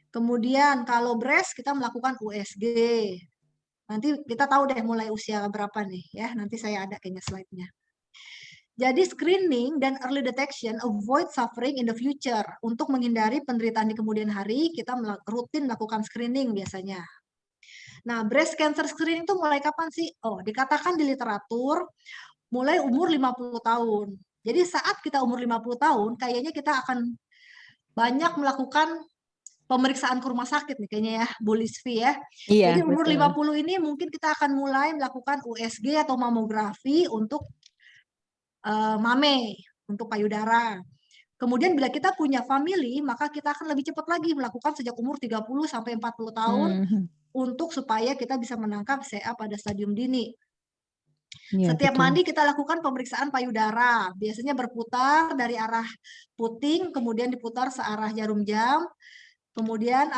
Kemudian kalau breast kita melakukan USG. Nanti kita tahu deh mulai usia berapa nih ya. Nanti saya ada kayaknya slide-nya. Jadi screening dan early detection avoid suffering in the future. Untuk menghindari penderitaan di kemudian hari, kita rutin melakukan screening biasanya. Nah, breast cancer screening itu mulai kapan sih? Oh, dikatakan di literatur mulai umur 50 tahun. Jadi saat kita umur 50 tahun, kayaknya kita akan banyak melakukan pemeriksaan ke rumah sakit nih kayaknya ya, Bu Lisvi ya. Iya, Jadi umur betul. 50 ini mungkin kita akan mulai melakukan USG atau mamografi untuk mame, untuk payudara. Kemudian bila kita punya family, maka kita akan lebih cepat lagi melakukan sejak umur 30 sampai 40 tahun untuk supaya kita bisa menangkap CA pada stadium dini. Iya, Setiap betul. mandi kita lakukan pemeriksaan payudara, biasanya berputar dari arah puting, kemudian diputar searah jarum jam, kemudian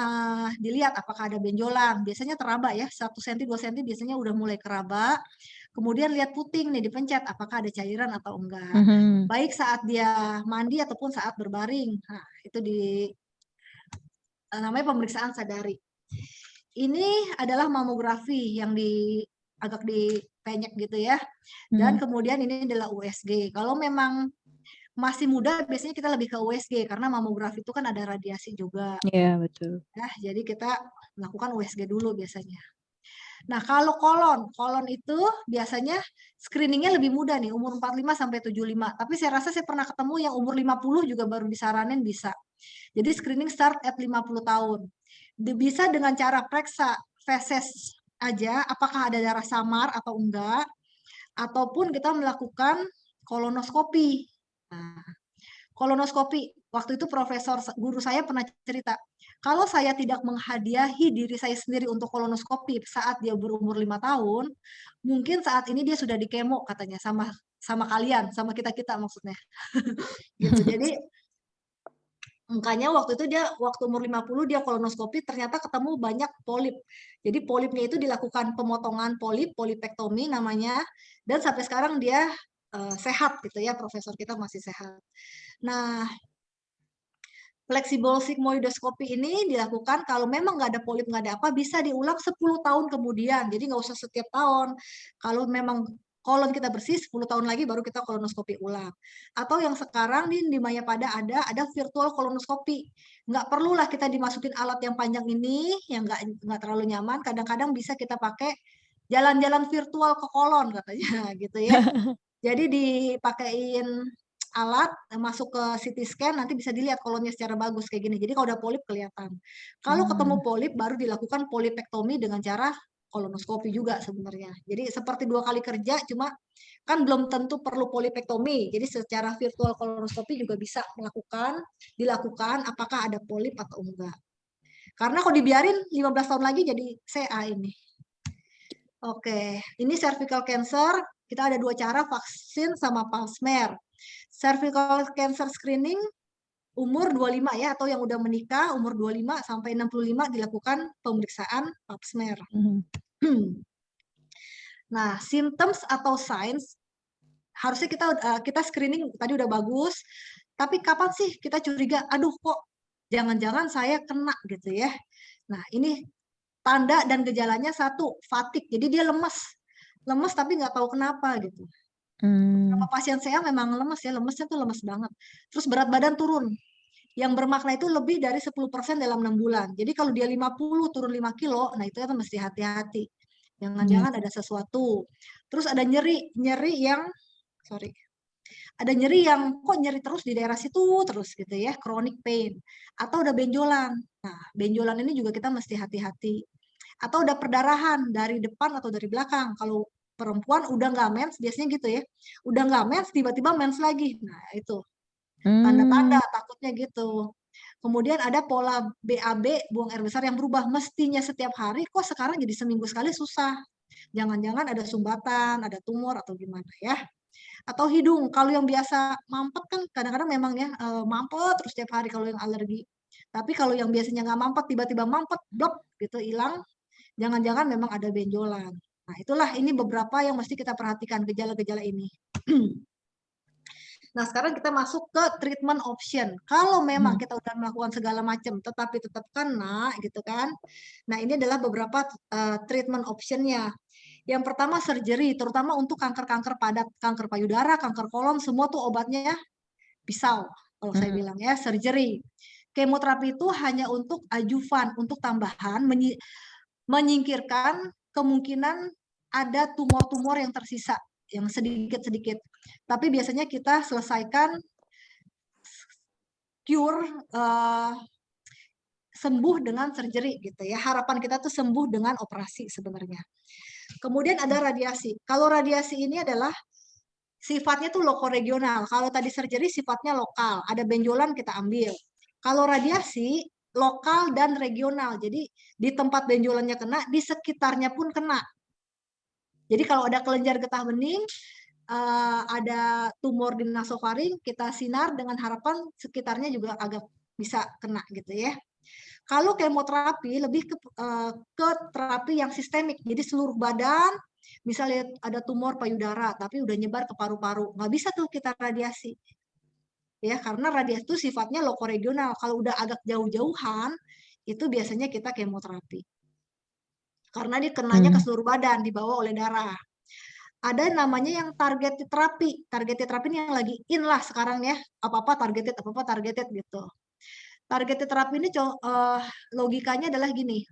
dilihat apakah ada benjolan, biasanya teraba ya, 1 cm, 2 cm biasanya udah mulai keraba, kemudian lihat puting nih dipencet apakah ada cairan atau enggak, baik saat dia mandi ataupun saat berbaring, nah itu namanya pemeriksaan sadari. Ini adalah mamografi yang agak dipenyek gitu ya. Dan kemudian ini adalah USG. Kalau memang masih muda biasanya kita lebih ke USG karena mamografi itu kan ada radiasi juga. Iya, betul. Nah, jadi kita melakukan USG dulu biasanya. Nah, kalau kolon itu biasanya screeningnya lebih muda nih, umur 45 sampai 75. Tapi saya rasa saya pernah ketemu yang umur 50 juga baru disaranin bisa. Jadi screening start at 50 tahun. Bisa dengan cara periksa feses aja, apakah ada darah samar atau enggak, ataupun kita melakukan kolonoskopi. Nah, kolonoskopi, waktu itu guru saya pernah cerita, kalau saya tidak menghadiahi diri saya sendiri untuk kolonoskopi saat dia berumur 5 tahun, mungkin saat ini dia sudah dikemo katanya sama kalian, sama kita-kita maksudnya. Gitu. Jadi makanya waktu itu waktu umur 50 dia kolonoskopi ternyata ketemu banyak polip. Jadi polipnya itu dilakukan pemotongan polipektomi namanya, dan sampai sekarang dia sehat gitu ya, profesor kita masih sehat. Nah, flexible sigmoidoskopi ini dilakukan kalau memang nggak ada polip, nggak ada apa, bisa diulang 10 tahun kemudian. Jadi nggak usah setiap tahun. Kalau memang kolon kita bersih, 10 tahun lagi baru kita kolonoskopi ulang. Atau yang sekarang di Mayapada ada virtual kolonoskopi. Nggak perlulah kita dimasukin alat yang panjang ini, yang nggak terlalu nyaman. Kadang-kadang bisa kita pakai jalan-jalan virtual ke kolon katanya gitu ya. Jadi dipakein alat masuk ke CT scan, nanti bisa dilihat kolonnya secara bagus kayak gini. Jadi kalau udah polip kelihatan. Kalau ketemu polip baru dilakukan polipektomi dengan cara kolonoskopi juga sebenarnya. Jadi seperti 2 kali kerja, cuma kan belum tentu perlu polipektomi. Jadi secara virtual kolonoskopi juga bisa dilakukan apakah ada polip atau enggak. Karena kalau dibiarin 15 tahun lagi jadi CA ini. Oke, ini cervical cancer. Kita ada 2 cara, vaksin sama pap smear. Cervical cancer screening umur 25 ya, atau yang udah menikah umur 25 sampai 65 dilakukan pemeriksaan pap smear. Nah, symptoms atau signs harusnya kita screening tadi udah bagus, tapi kapan sih kita curiga, aduh kok jangan-jangan saya kena gitu ya. Nah, ini tanda dan gejalanya 1, fatigue. Jadi dia lemes tapi nggak tahu kenapa gitu. Beberapa pasien saya memang lemes ya, lemesnya tuh lemes banget. Terus berat badan turun. Yang bermakna itu lebih dari 10% dalam 6 bulan. Jadi kalau dia 50 turun 5 kilo, nah itu kan mesti hati-hati. Jangan-jangan ada sesuatu. Terus ada nyeri yang ada nyeri yang kok nyeri terus di daerah situ terus gitu ya, chronic pain. Atau udah benjolan. Nah, benjolan ini juga kita mesti hati-hati. Atau udah perdarahan dari depan atau dari belakang. Kalau perempuan udah nggak mens, biasanya gitu ya. Udah nggak mens, tiba-tiba mens lagi. Nah, itu. Tanda-tanda takutnya gitu. Kemudian ada pola BAB, buang air besar yang berubah. Mestinya setiap hari, kok sekarang jadi seminggu sekali susah. Jangan-jangan ada sumbatan, ada tumor, atau gimana ya. Atau hidung, kalau yang biasa mampet kan kadang-kadang memang ya, mampet terus setiap hari kalau yang alergi. Tapi kalau yang biasanya nggak mampet, tiba-tiba mampet, blok gitu, hilang. Jangan-jangan memang ada benjolan. Nah, itulah ini beberapa yang mesti kita perhatikan gejala-gejala ini. Nah, sekarang kita masuk ke treatment option. Kalau memang kita udah melakukan segala macam, tetapi tetap kena, gitu kan. Nah, ini adalah beberapa treatment optionnya. Yang pertama surgery, terutama untuk kanker-kanker padat, kanker payudara, kanker kolon, semua tuh obatnya pisau, kalau saya bilang ya, surgery. Kemoterapi itu hanya untuk adjuvan, untuk tambahan, menyingkirkan kemungkinan ada tumor-tumor yang tersisa, yang sedikit-sedikit. Tapi biasanya kita selesaikan cure, sembuh dengan surgery gitu ya. Harapan kita tuh sembuh dengan operasi sebenarnya. Kemudian ada radiasi. Kalau radiasi ini adalah sifatnya tuh lokoregional. Kalau tadi surgery sifatnya lokal, ada benjolan kita ambil. Kalau radiasi lokal dan regional. Jadi di tempat benjolannya kena, di sekitarnya pun kena. Jadi kalau ada kelenjar getah bening, ada tumor di nasofaring, kita sinar dengan harapan sekitarnya juga agak bisa kena gitu ya. Kalau kemoterapi lebih ke terapi yang sistemik, jadi seluruh badan, misalnya ada tumor payudara tapi udah nyebar ke paru-paru, nggak bisa tuh kita radiasi. Ya, karena radiasi itu sifatnya lokoregional. Kalau udah agak jauh-jauhan, itu biasanya kita kemoterapi. Karena dia kenanya ke seluruh badan, dibawa oleh darah. Ada namanya yang targeted terapi. Targeted terapi ini yang lagi in lah sekarang ya. Apa-apa targeted gitu. Targeted terapi ini logikanya adalah gini.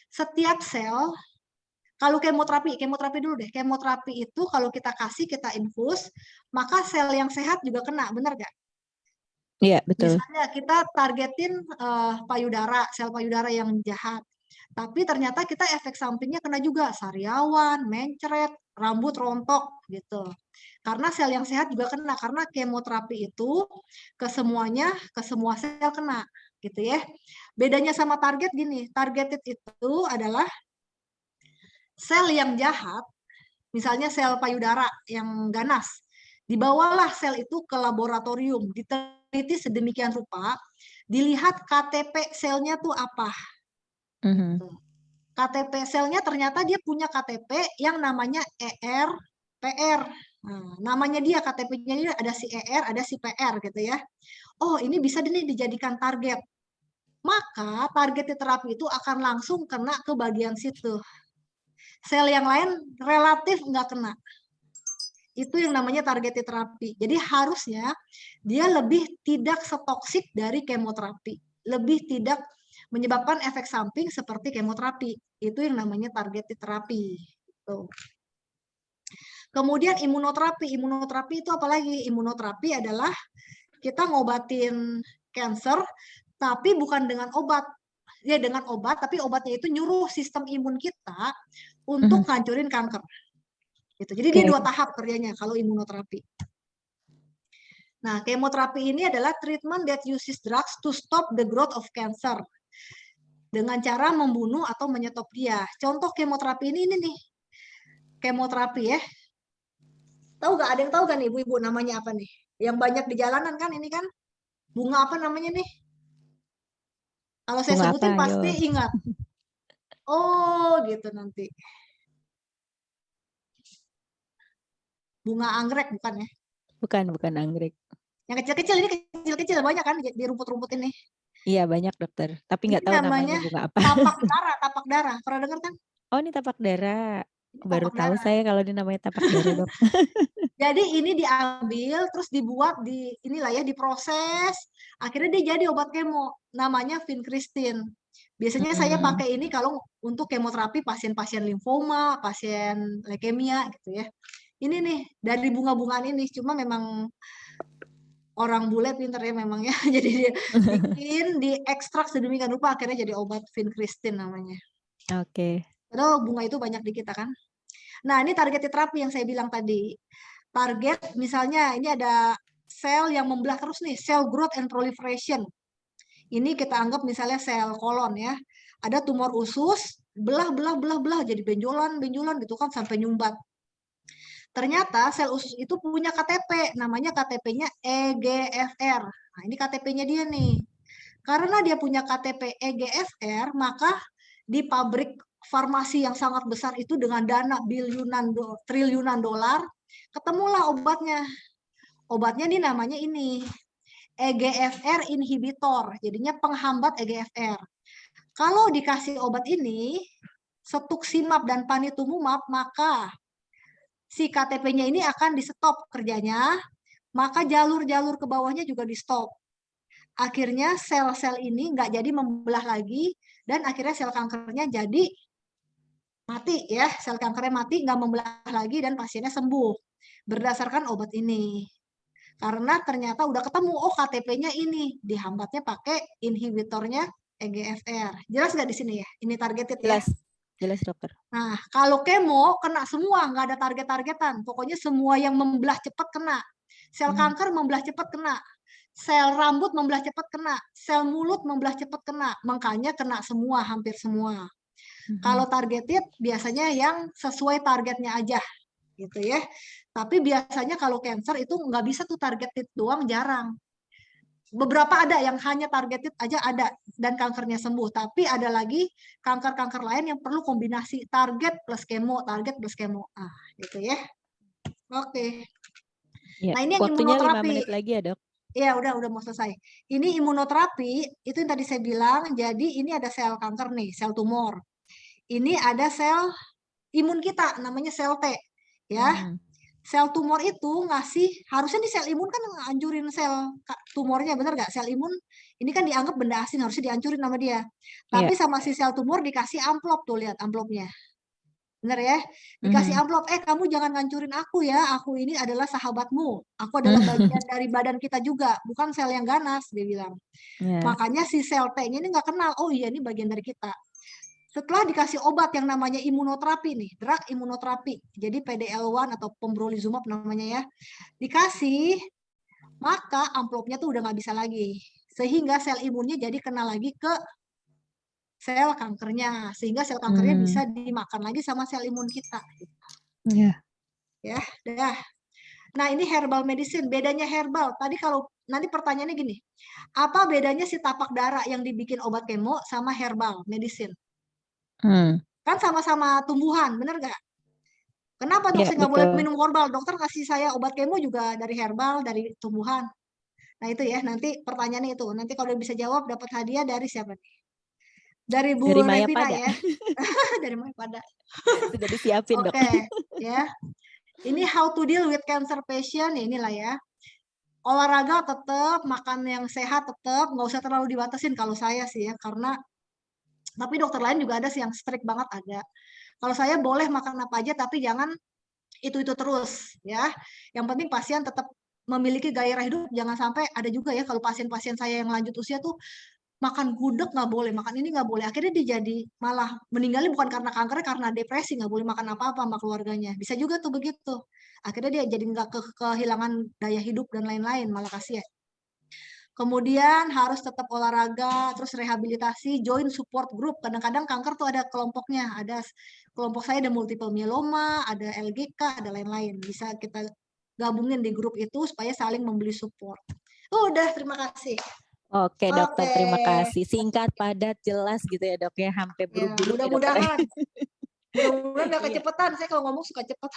Setiap sel, kalau kemoterapi dulu deh. Kemoterapi itu kalau kita kasih, kita infus, maka sel yang sehat juga kena, benar nggak? Iya, betul. Misalnya kita targetin payudara, sel payudara yang jahat. Tapi ternyata kita efek sampingnya kena juga, sariawan, mencret, rambut rontok gitu. Karena sel yang sehat juga kena, karena kemoterapi itu ke semuanya, ke semua sel kena gitu ya. Bedanya sama target gini, targeted itu adalah sel yang jahat, misalnya sel payudara yang ganas, dibawalah sel itu ke laboratorium, diteliti sedemikian rupa, dilihat KTP selnya tuh apa. KTP selnya ternyata dia punya KTP yang namanya ER-PR. Nah, namanya dia, KTP-nya dia ada si ER, ada si PR gitu ya. Oh, ini bisa dijadikan target. Maka targeted terapi itu akan langsung kena ke bagian situ. Sel yang lain relatif nggak kena. Itu yang namanya targeted terapi. Jadi harusnya dia lebih tidak setoksik dari kemoterapi. Lebih tidak menyebabkan efek samping seperti kemoterapi. Itu yang namanya targeted terapi. Tuh. Kemudian imunoterapi. Imunoterapi itu apa lagi? Imunoterapi adalah kita ngobatin cancer, tapi bukan dengan obat. Ya dengan obat, tapi obatnya itu nyuruh sistem imun kita untuk ngancurin kanker. Gitu. Jadi dia 2 tahap kerjanya kalau imunoterapi. Nah, kemoterapi ini adalah treatment that uses drugs to stop the growth of cancer. Dengan cara membunuh atau menyetop dia. Contoh kemoterapi ini nih. Kemoterapi ya. Tahu nggak? Ada yang tahu nggak nih ibu-ibu namanya apa nih? Yang banyak di jalanan kan ini kan? Bunga apa namanya nih? Kalau saya Bunga sebutin apa? pasti Ayo. ingat. Oh, gitu nanti. Bunga anggrek bukan ya? Bukan anggrek. Yang kecil-kecil ini kecil-kecil banyak kan di rumput-rumput ini. Iya, banyak dokter. Tapi nggak tahu namanya bunga apa. Tapak darah. Pernah dengar kan? Oh, ini tapak darah. Ini Baru tapak tahu darah. saya kalau ini namanya tapak darah, Dok. Jadi ini diambil terus dibuat diproses, akhirnya dia jadi obat kemo, namanya vincristin. Biasanya saya pakai ini kalau untuk kemoterapi pasien-pasien limfoma, pasien leukemia gitu ya. Ini nih dari bunga-bungaan ini, cuma memang orang bule pinter ya memang ya. Jadi dia bikin, diekstrak sedemikian rupa akhirnya jadi obat vincristin namanya. Oke. Padahal bunga itu banyak di kita kan. Nah, ini targeted terapi yang saya bilang tadi. Target misalnya ini ada sel yang membelah terus nih, cell growth and proliferation. Ini kita anggap misalnya sel kolon ya. Ada tumor usus, belah jadi benjolan gitu kan sampai nyumbat. Ternyata sel usus itu punya KTP, namanya KTP-nya EGFR. Nah, ini KTP-nya dia nih. Karena dia punya KTP EGFR, maka di pabrik farmasi yang sangat besar itu dengan dana triliunan dolar, ketemulah obatnya. Obatnya nih namanya ini EGFR inhibitor, jadinya penghambat EGFR. Kalau dikasih obat ini, cetuximab dan panitumumab, maka si KTP-nya ini akan di-stop kerjanya, maka jalur-jalur ke bawahnya juga di-stop. Akhirnya sel-sel ini nggak jadi membelah lagi, dan akhirnya sel kankernya jadi mati ya, sel kankernya mati, nggak membelah lagi, dan pasiennya sembuh berdasarkan obat ini. Karena ternyata udah ketemu, oh KTP-nya ini, dihambatnya pakai inhibitornya EGFR. Jelas nggak di sini ya? Ini targeted ya? Jelas dokter. Nah, kalau kemo kena semua, nggak ada target-targetan. Pokoknya semua yang membelah cepat kena. Sel kanker membelah cepat kena. Sel rambut membelah cepat kena. Sel mulut membelah cepat kena. Makanya kena semua, hampir semua. Kalau targeted biasanya yang sesuai targetnya aja, gitu ya. Tapi biasanya kalau cancer itu nggak bisa tuh targeted doang, jarang. Beberapa ada yang hanya targeted aja ada dan kankernya sembuh, tapi ada lagi kanker-kanker lain yang perlu kombinasi target plus kemo, target plus kemo. Ah, gitu ya. Oke. Ya, Nah, ini yang waktunya 5 imunoterapi. menit lagi ya, Dok. Iya, udah mau selesai. Ini imunoterapi, itu yang tadi saya bilang, jadi ini ada sel kanker nih, sel tumor. Ini ada sel imun kita, namanya sel T. Ya. Sel tumor itu ngasih, harusnya di sel imun kan ngancurin sel tumornya, bener nggak? Sel imun ini kan dianggap benda asing, harusnya dihancurin sama dia. Tapi sama si sel tumor dikasih amplop, tuh lihat amplopnya. Bener ya? Dikasih amplop, kamu jangan ngancurin aku ya, aku ini adalah sahabatmu. Aku adalah bagian dari badan kita juga, bukan sel yang ganas, dia bilang. Makanya si sel T-nya ini nggak kenal, oh iya ini bagian dari kita. Setelah dikasih obat yang namanya imunoterapi nih, drug imunoterapi, jadi PDL1 atau pembrolizumab namanya ya, dikasih, maka amplopnya tuh udah nggak bisa lagi. Sehingga sel imunnya jadi kena lagi ke sel kankernya, sehingga sel kankernya bisa dimakan lagi sama sel imun kita. Ya, dah. Nah, ini herbal medicine. Bedanya herbal, tadi kalau nanti pertanyaannya gini, apa bedanya si tapak darah yang dibikin obat kemo sama herbal medicine? Kan sama-sama tumbuhan, bener nggak? Kenapa dok saya nggak boleh minum herbal? Dokter kasih saya obat kemo juga dari herbal, dari tumbuhan. Nah itu ya, nanti pertanyaannya itu. Nanti kalau bisa jawab dapat hadiah dari siapa nih? Dari Bu Revina ya. Dari Mayapada. Sudah disiapin dok. Oke, ya. Ini how to deal with cancer patient, inilah ya. Olahraga tetap, makan yang sehat tetap, nggak usah terlalu dibatasin kalau saya sih ya, karena tapi dokter lain juga ada sih yang strict banget ada. Kalau saya boleh makan apa aja, tapi jangan itu terus ya. Yang penting pasien tetap memiliki gairah hidup, jangan sampai ada juga ya kalau pasien-pasien saya yang lanjut usia tuh makan gudeg nggak boleh, makan ini nggak boleh. Akhirnya dia jadi malah meninggalnya bukan karena kanker, karena depresi, nggak boleh makan apa-apa sama keluarganya. Bisa juga tuh begitu. Akhirnya dia jadi nggak kehilangan daya hidup dan lain-lain, malah kasihan. Kemudian harus tetap olahraga, terus rehabilitasi, join support group. Kadang-kadang kanker tuh ada kelompoknya, ada kelompok saya ada multiple myeloma, ada LGK, ada lain-lain. Bisa kita gabungin di grup itu supaya saling membeli support. Udah, terima kasih. Oke dokter, terima kasih. Singkat, padat, jelas gitu ya dok ya, sampai buru-buru. Mudah-mudahan. Mudah-mudahan nggak kecepatan. Saya kalau ngomong suka cepat.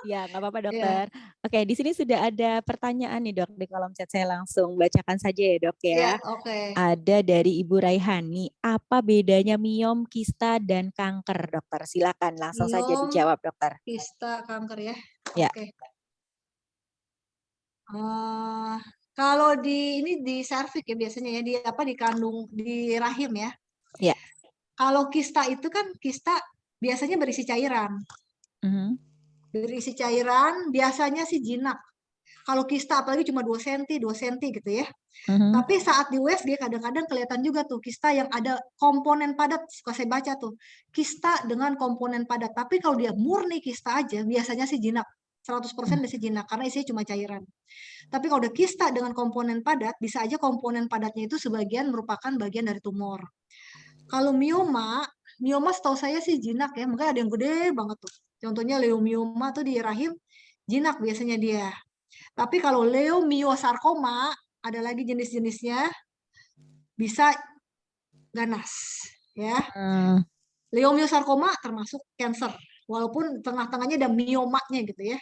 Ya, nggak apa-apa dokter. Oke, di sini sudah ada pertanyaan nih dok di kolom chat, saya langsung bacakan saja ya dok ya. Oke. Ada dari Ibu Raihani, apa bedanya miom, kista, dan kanker dokter? Silakan langsung saja dijawab dokter. Kista, kanker ya. Ya. Oke. Kalau ini di serviks ya biasanya ya, di kandung, di rahim ya. Ya. Kalau kista itu kan biasanya berisi cairan. Berisi cairan, biasanya sih jinak. Kalau kista apalagi cuma 2 cm gitu ya. Tapi saat di USG kadang-kadang kelihatan juga tuh kista yang ada komponen padat, suka saya baca tuh. Kista dengan komponen padat. Tapi kalau dia murni kista aja, biasanya sih jinak. 100% bisa jinak, karena isinya cuma cairan. Tapi kalau udah kista dengan komponen padat, bisa aja komponen padatnya itu sebagian merupakan bagian dari tumor. Kalau mioma setahu saya sih jinak ya, makanya ada yang gede banget tuh. Contohnya leomioma tuh di rahim, jinak biasanya dia. Tapi kalau leomiosarkoma, ada lagi jenis-jenisnya, bisa ganas. Ya. Leomiosarkoma termasuk cancer, walaupun tengah-tengahnya ada miomanya gitu ya.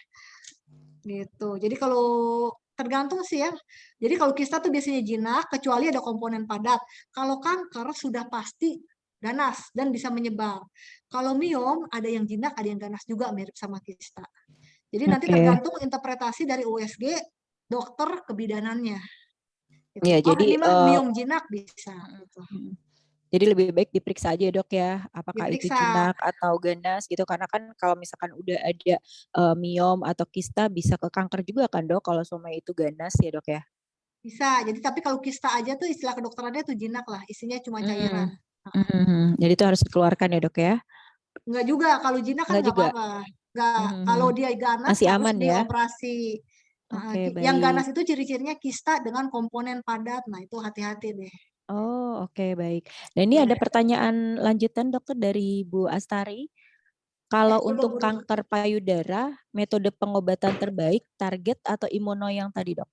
Gitu. Jadi kalau tergantung sih ya. Jadi kalau kista tuh biasanya jinak, kecuali ada komponen padat. Kalau kanker sudah pasti ganas dan bisa menyebar. Kalau miom ada yang jinak, ada yang ganas juga mirip sama kista. Jadi nanti Oke. tergantung interpretasi dari USG dokter kebidanannya. Gitu. Ya, Oh jadi ini mah miom jinak bisa. Gitu. Jadi lebih baik diperiksa aja ya, Dok ya, apakah itu Diperiksa. jinak atau ganas gitu, karena kan kalau misalkan udah ada miom atau kista bisa ke kanker juga kan, Dok, kalau semua itu ganas ya, Dok ya? Bisa. Jadi tapi kalau kista aja tuh istilah kedokterannya tuh jinak lah, isinya cuma cairan. Jadi itu harus dikeluarkan ya, Dok ya? Enggak juga, kalau jinak kan Enggak nggak juga? apa-apa. Enggak, kalau dia ganas Masih harus aman ya? dioperasi. Oke, Yang ganas baik. itu ciri-cirinya kista dengan komponen padat. Nah, itu hati-hati deh. Oh, oke, baik. Dan ini ada pertanyaan lanjutan, Dokter, dari Bu Astari. Kalau coba, untuk Bu. kanker payudara, metode pengobatan terbaik, target atau imuno yang tadi, Dok?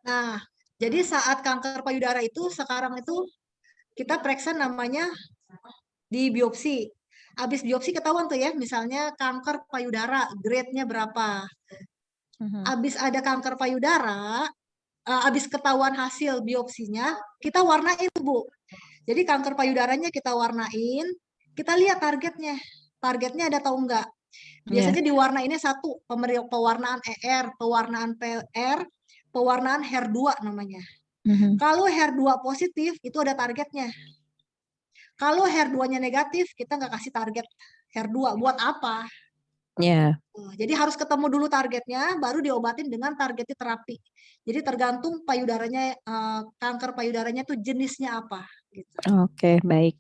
Nah, jadi saat kanker payudara itu sekarang itu kita periksa namanya di biopsi. Habis biopsi ketahuan tuh ya, misalnya kanker payudara, grade-nya berapa. Habis ada kanker payudara, habis ketahuan hasil biopsinya, kita warnain tuh, Bu. Jadi kanker payudaranya kita warnain, kita lihat targetnya. Targetnya ada tahu enggak? Biasanya diwarnainnya satu, pewarnaan ER, pewarnaan PR, pewarnaan HER2 namanya. Kalau HER2 positif, itu ada targetnya. Kalau HER2-nya negatif, kita nggak kasih target HER2. Buat apa? Ya. Jadi harus ketemu dulu targetnya, baru diobatin dengan targetnya terapi. Jadi tergantung payudaranya, kanker payudaranya tuh jenisnya apa. Gitu. Oke, baik.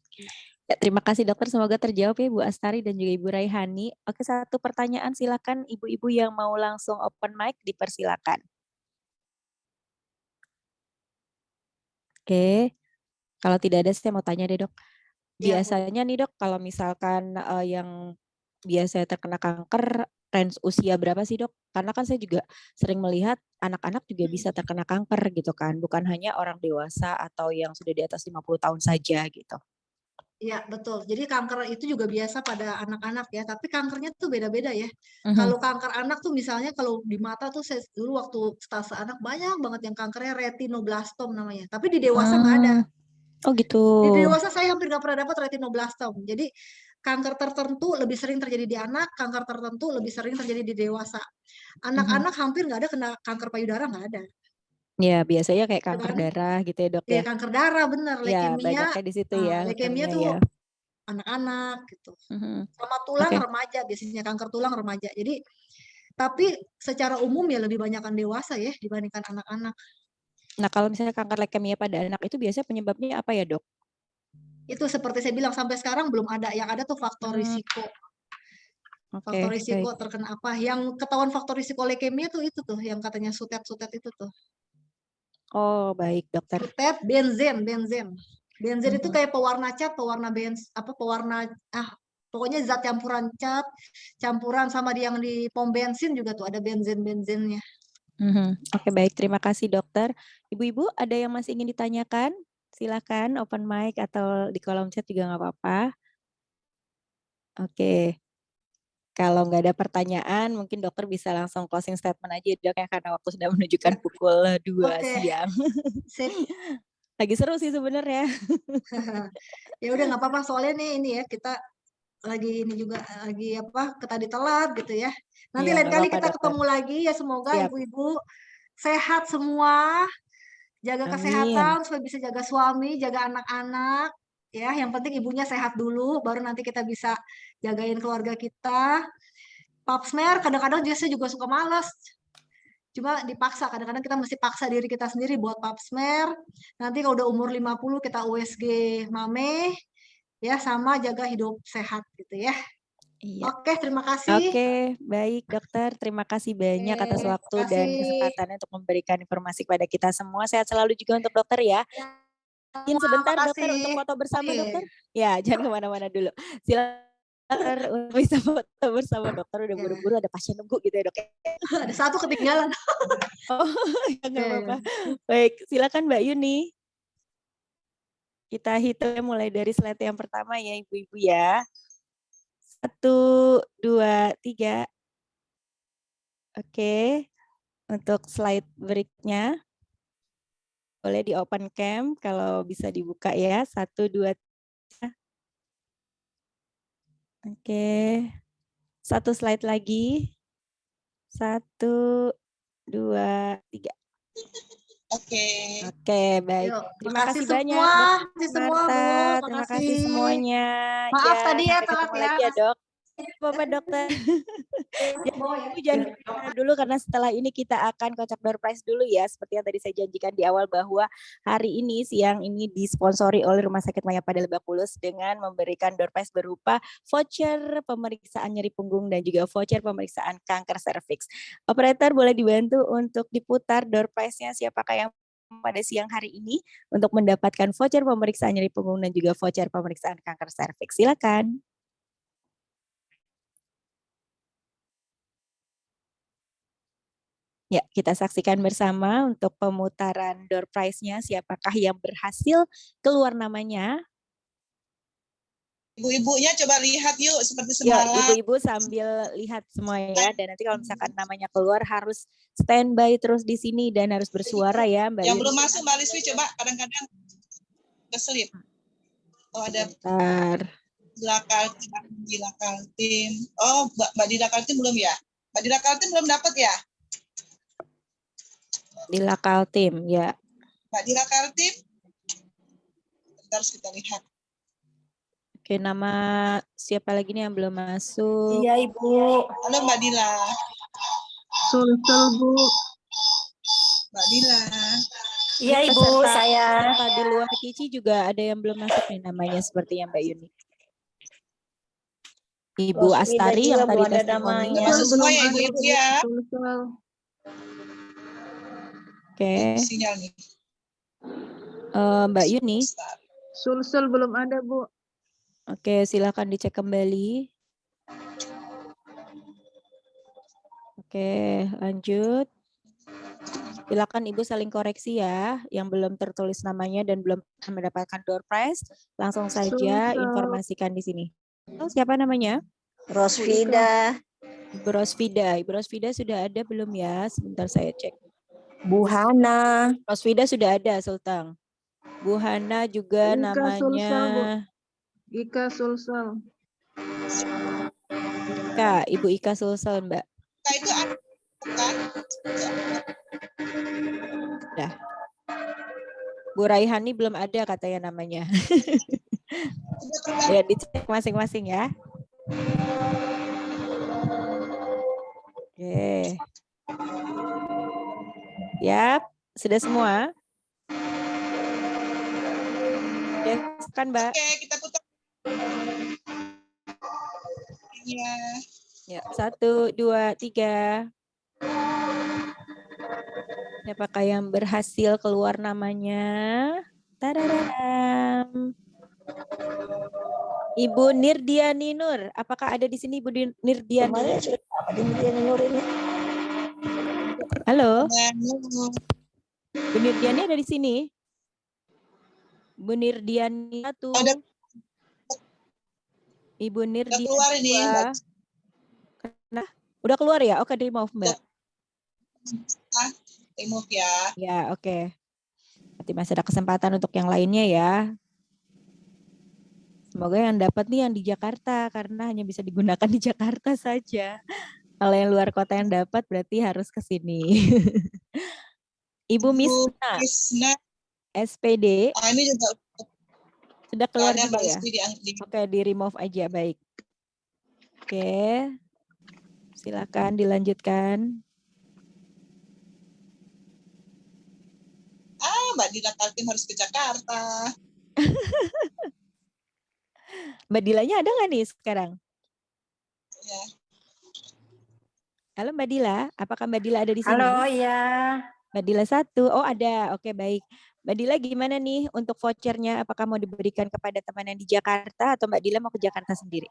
Ya, terima kasih dokter, semoga terjawab ya Bu Astari dan juga Ibu Raihani. Oke, satu pertanyaan silakan ibu-ibu yang mau langsung open mic dipersilakan. Oke, kalau tidak ada saya mau tanya deh dok. Biasanya nih dok, kalau misalkan yang biasanya terkena kanker, range usia berapa sih dok? Karena kan saya juga sering melihat anak-anak juga bisa terkena kanker gitu kan, bukan hanya orang dewasa atau yang sudah di atas 50 tahun saja gitu. Iya, betul. Jadi kanker itu juga biasa pada anak-anak ya, tapi kankernya tuh beda-beda ya. Kalau kanker anak tuh misalnya kalau di mata tuh saya dulu waktu stase anak banyak banget yang kankernya retinoblastom namanya. Tapi di dewasa nggak ada. Oh gitu. Di dewasa saya hampir nggak pernah dapat retinoblastom. Jadi kanker tertentu lebih sering terjadi di anak, kanker tertentu lebih sering terjadi di dewasa. Anak-anak hampir nggak ada kena kanker payudara, nggak ada. Ya, biasanya kayak kanker darah gitu ya dok Ya, ya? kanker darah bener, Ya, leukemia. banyaknya di situ ya Leukemia leukemia tuh ya. anak-anak gitu. Sama tulang remaja, biasanya kanker tulang remaja. Jadi tapi secara umum ya lebih banyakkan dewasa ya dibandingkan anak-anak. Nah, kalau misalnya kanker leukemia pada anak itu biasanya penyebabnya apa ya, Dok? Itu seperti saya bilang sampai sekarang belum ada. Yang ada tuh faktor risiko. Faktor risiko terkena apa? Yang ketahuan faktor risiko leukemia tuh itu tuh yang katanya sutet-sutet itu tuh. Oh, baik, dokter. Sutet, benzen. Benzen itu kayak pewarna cat, pewarna pokoknya zat campuran cat, campuran sama yang di pom bensin juga tuh ada benzennya. Oke, baik, terima kasih dokter. Ibu-ibu ada yang masih ingin ditanyakan? Silakan open mic atau di kolom chat juga nggak apa-apa. Oke. Kalau nggak ada pertanyaan, mungkin dokter bisa langsung closing statement aja dok ya, karena waktu sudah menunjukkan pukul 2 siang. Lagi seru sih sebenarnya. Ya udah nggak apa-apa, soalnya nih ini ya kita lagi ini juga lagi tadi telat gitu ya. Nanti Iya, lain nggak kali apa-apa, kita dokter. ketemu lagi ya, semoga Siap. ibu-ibu sehat semua, jaga kesehatan supaya bisa jaga suami, jaga anak-anak ya. Yang penting ibunya sehat dulu, baru nanti kita bisa jagain keluarga kita. Pap smear kadang-kadang saya juga suka malas. Cuma dipaksa, kadang-kadang kita mesti paksa diri kita sendiri buat pap smear. Nanti kalau udah umur 50 kita USG mame ya, sama jaga hidup sehat gitu ya. Iya. Oke, terima kasih. Oke, baik dokter. Terima kasih banyak atas waktu dan kesempatannya untuk memberikan informasi kepada kita semua. Sehat selalu juga untuk dokter ya. Izin sebentar dokter untuk foto bersama dokter. Ya, jangan kemana-mana dulu. Silakan bisa foto bersama dokter, udah buru-buru ada pasien nunggu gitu ya dok. Ada satu ketinggalan. Oh, ya nggak apa-apa. Baik, silakan Mbak Yuni. Kita hitung mulai dari slide yang pertama ya ibu-ibu ya. 1, 2, 3. Oke. Untuk slide berikutnya, boleh di open cam kalau bisa dibuka ya. 1, 2, 3. Oke. 1 slide lagi. 1, 2, 3. Oke. Oke, baik. Yuk, Terima makasih kasih banyak, semua, Dok makasih semua, Bu. Marta. Terima kasih Makasih. semuanya. Maaf Ya, tadi ya sampai telat ketemu ya. lagi ya, Dok. Bapak dokter. Ya, Ibu jangan kemana dulu karena setelah ini kita akan kocok door prize dulu ya. Seperti yang tadi saya janjikan di awal bahwa hari ini siang ini disponsori oleh Rumah Sakit Mayapada Lebak Bulus dengan memberikan door prize berupa voucher pemeriksaan nyeri punggung dan juga voucher pemeriksaan kanker serviks. Operator boleh dibantu untuk diputar door prize-nya siapakah yang pada siang hari ini untuk mendapatkan voucher pemeriksaan nyeri punggung dan juga voucher pemeriksaan kanker serviks. Silakan. Ya, kita saksikan bersama untuk pemutaran door prize-nya siapakah yang berhasil keluar namanya. Ibu-ibunya coba lihat yuk seperti Ya, semalam. ibu-ibu sambil lihat semua ya. Dan nanti kalau misalkan namanya keluar harus standby terus di sini dan harus bersuara ya, Mbak Yang Yuni. belum masuk Mbak Liswi coba kadang-kadang keselip. Oh ada Bentar. Dila Kaltim. Oh Mbak Dila Kaltim belum ya? Mbak Dila Kaltim belum dapat ya? Dila Kaltim, ya. Mbak Dila Kaltim. Harus kita lihat. Oke, nama siapa lagi nih yang belum masuk? Iya, Ibu. Halo Mbak Dila. Sulsel, Bu. Mbak Dila. Iya, Ini Ibu, saya. peserta di luar Kici juga ada yang belum masuk nih namanya sepertinya Mbak Yuni. Ibu Rosmida Astari juga yang tadi belum ada testimoni. namanya. Masuk semua ya ibu-ibu ya. Oke. Sinyal nih. Mbak Yuni. Sulsel belum ada, Bu. Oke, silakan dicek kembali. Oke, lanjut. Silakan Ibu saling koreksi ya, yang belum tertulis namanya dan belum mendapatkan door prize, langsung saja informasikan di sini. Oh, siapa namanya? Rosvida. Ibu Rosvida. Ibu Rosvida sudah ada belum ya? Sebentar saya cek. Bu Hana. Rosvida sudah ada, Sultan. Bu Hana juga Ika namanya. Sulsel, Bu. Ika Sulsel. Ika, Ibu Ika Sulsel, Mbak. Ika itu bukan? Dah. Bu Raihani belum ada katanya namanya. Ya, dicek masing-masing ya. Oke. Siap? Sudah semua? Ya, kan Mbak? Oke, kita putar. Iya. Ya, 1, 2, 3. Siapakah yang berhasil keluar namanya? Tadadam. Ibu Nirdiani Nur. Apakah ada di sini Ibu Nirdiani? Halo? Bu Nirdiani ada di sini? Bu Nirdiani 1. Ibu Nirdiani keluar ini. 2. Nah, udah keluar ya? Oke, di-move Mbak. Remove ya. Ya, oke. Berarti masih ada kesempatan untuk yang lainnya ya. Semoga yang dapat nih yang di Jakarta karena hanya bisa digunakan di Jakarta saja. Kalau yang luar kota yang dapat berarti harus ke sini. Ibu Misna. SPD. Ini juga sudah keluar ada juga ya? Oke, di-remove aja, baik. Oke. Silakan dilanjutkan. Mbak Dila Kaltim harus ke Jakarta. Mbak Dilanya ada nggak nih sekarang? Ya. Halo Mbak Dila, apakah Mbak Dila ada di sini? Halo, iya. Mbak Dila 1, oh ada, oke baik. Mbak Dila gimana nih untuk vouchernya? Apakah mau diberikan kepada teman yang di Jakarta atau Mbak Dila mau ke Jakarta sendiri?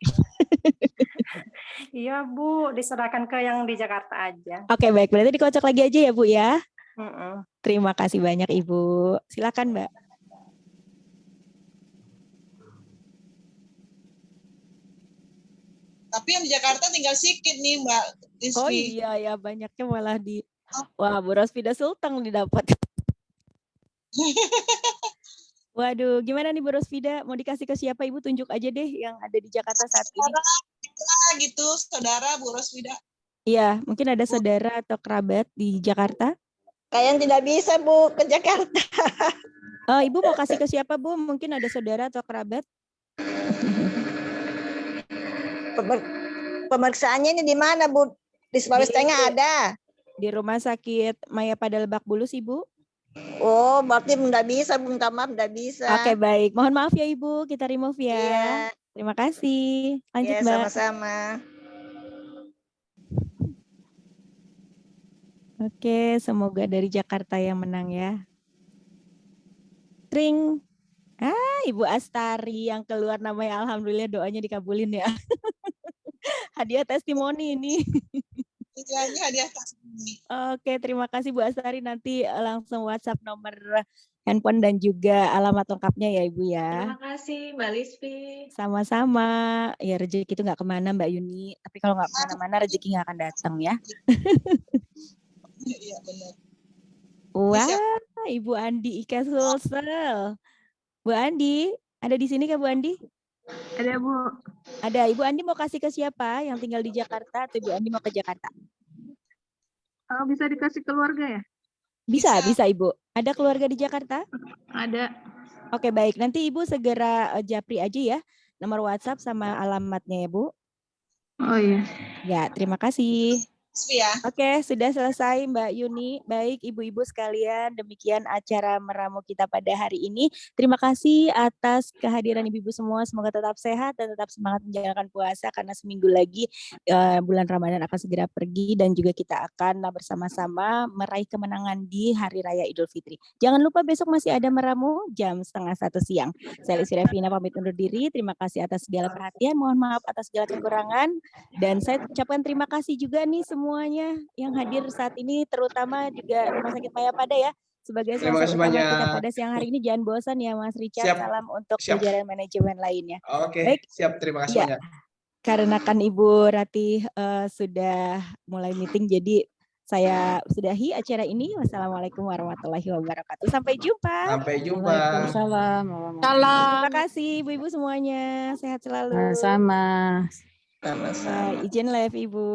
Iya Bu, diserahkan ke yang di Jakarta aja. Oke baik, berarti dikocok lagi aja ya Bu ya? Mm-mm. Terima kasih banyak Ibu. Silakan Mbak. Tapi yang di Jakarta tinggal sedikit nih Mbak Liswi. Oh iya ya, banyaknya malah di Wah, Bu Rosfida Sultan didapat. Waduh, gimana nih Bu Rosfida? Mau dikasih ke siapa Ibu? Tunjuk aja deh yang ada di Jakarta saat ini. Saudara gitu, saudara Bu Roswida. Iya, mungkin ada saudara atau kerabat di Jakarta. Kayaknya tidak bisa Bu ke Jakarta. Oh, Ibu mau kasih ke siapa Bu? Mungkin ada saudara atau kerabat. Pemeriksaannya ini di mana Bu? Di Sulawesi Tengah ada. Di Rumah Sakit Maya pada Lebak Bulus Ibu. Oh, berarti enggak bisa, Bu. Minta maaf, enggak bisa. Oke, baik. Mohon maaf ya Ibu, kita remove ya. Iya. Terima kasih. Lanjut, Iya, Mbak. sama-sama. Oke, semoga dari Jakarta yang menang ya. Tring. Ibu Astari yang keluar namanya, alhamdulillah doanya dikabulin ya. Hadiah testimoni ini. Iya, ini hadiah testimoni. Oke, terima kasih Bu Astari. Nanti langsung WhatsApp nomor handphone dan juga alamat lengkapnya ya Ibu ya. Terima kasih Mbak Lispi. Sama-sama. Ya rezeki itu nggak kemana Mbak Yuni. Tapi kalau nggak kemana-mana rezeki nggak akan datang ya. Iya, benar. Wah, Ibu Andi Ika Sulsel. Bu Andi, ada di sini kah Bu Andi? Ada Bu. Ada. Ibu Andi mau kasih ke siapa yang tinggal di Jakarta atau Ibu Andi mau ke Jakarta? Bisa dikasih keluarga ya? Bisa Ibu. Ada keluarga di Jakarta? Ada. Oke, baik. Nanti Ibu segera japri aja ya nomor WhatsApp sama alamatnya ya Bu. Oh iya. Ya, terima kasih. Ya. Oke, sudah selesai Mbak Yuni. Baik, ibu-ibu sekalian, demikian acara meramu kita pada hari ini. Terima kasih atas kehadiran ibu-ibu semua. Semoga tetap sehat dan tetap semangat menjalankan puasa karena seminggu lagi bulan Ramadan akan segera pergi dan juga kita akan bersama-sama meraih kemenangan di Hari Raya Idul Fitri. Jangan lupa besok masih ada meramu jam 12:30 siang. Saya Lisfi Revina pamit undur diri. Terima kasih atas segala perhatian. Mohon maaf atas segala kekurangan. Dan saya ucapkan terima kasih juga nih semuanya yang hadir saat ini, terutama juga Rumah Sakit Maya Pada ya, sebagai Terima kasih sponsor utama kita banyak. pada siang hari ini. Jangan bosan ya Mas Richard, Siap. salam untuk Siap. jajaran manajemen lainnya. Oke, Baik. siap. Terima kasih Ya, banyak. karena kan Ibu Ratih sudah mulai meeting, jadi saya sudahi acara ini. Wassalamualaikum warahmatullahi wabarakatuh. Sampai jumpa. Sampai jumpa. Waalaikumsalam. Terima kasih ibu-ibu semuanya. Sehat selalu. Sama. Izin live Ibu.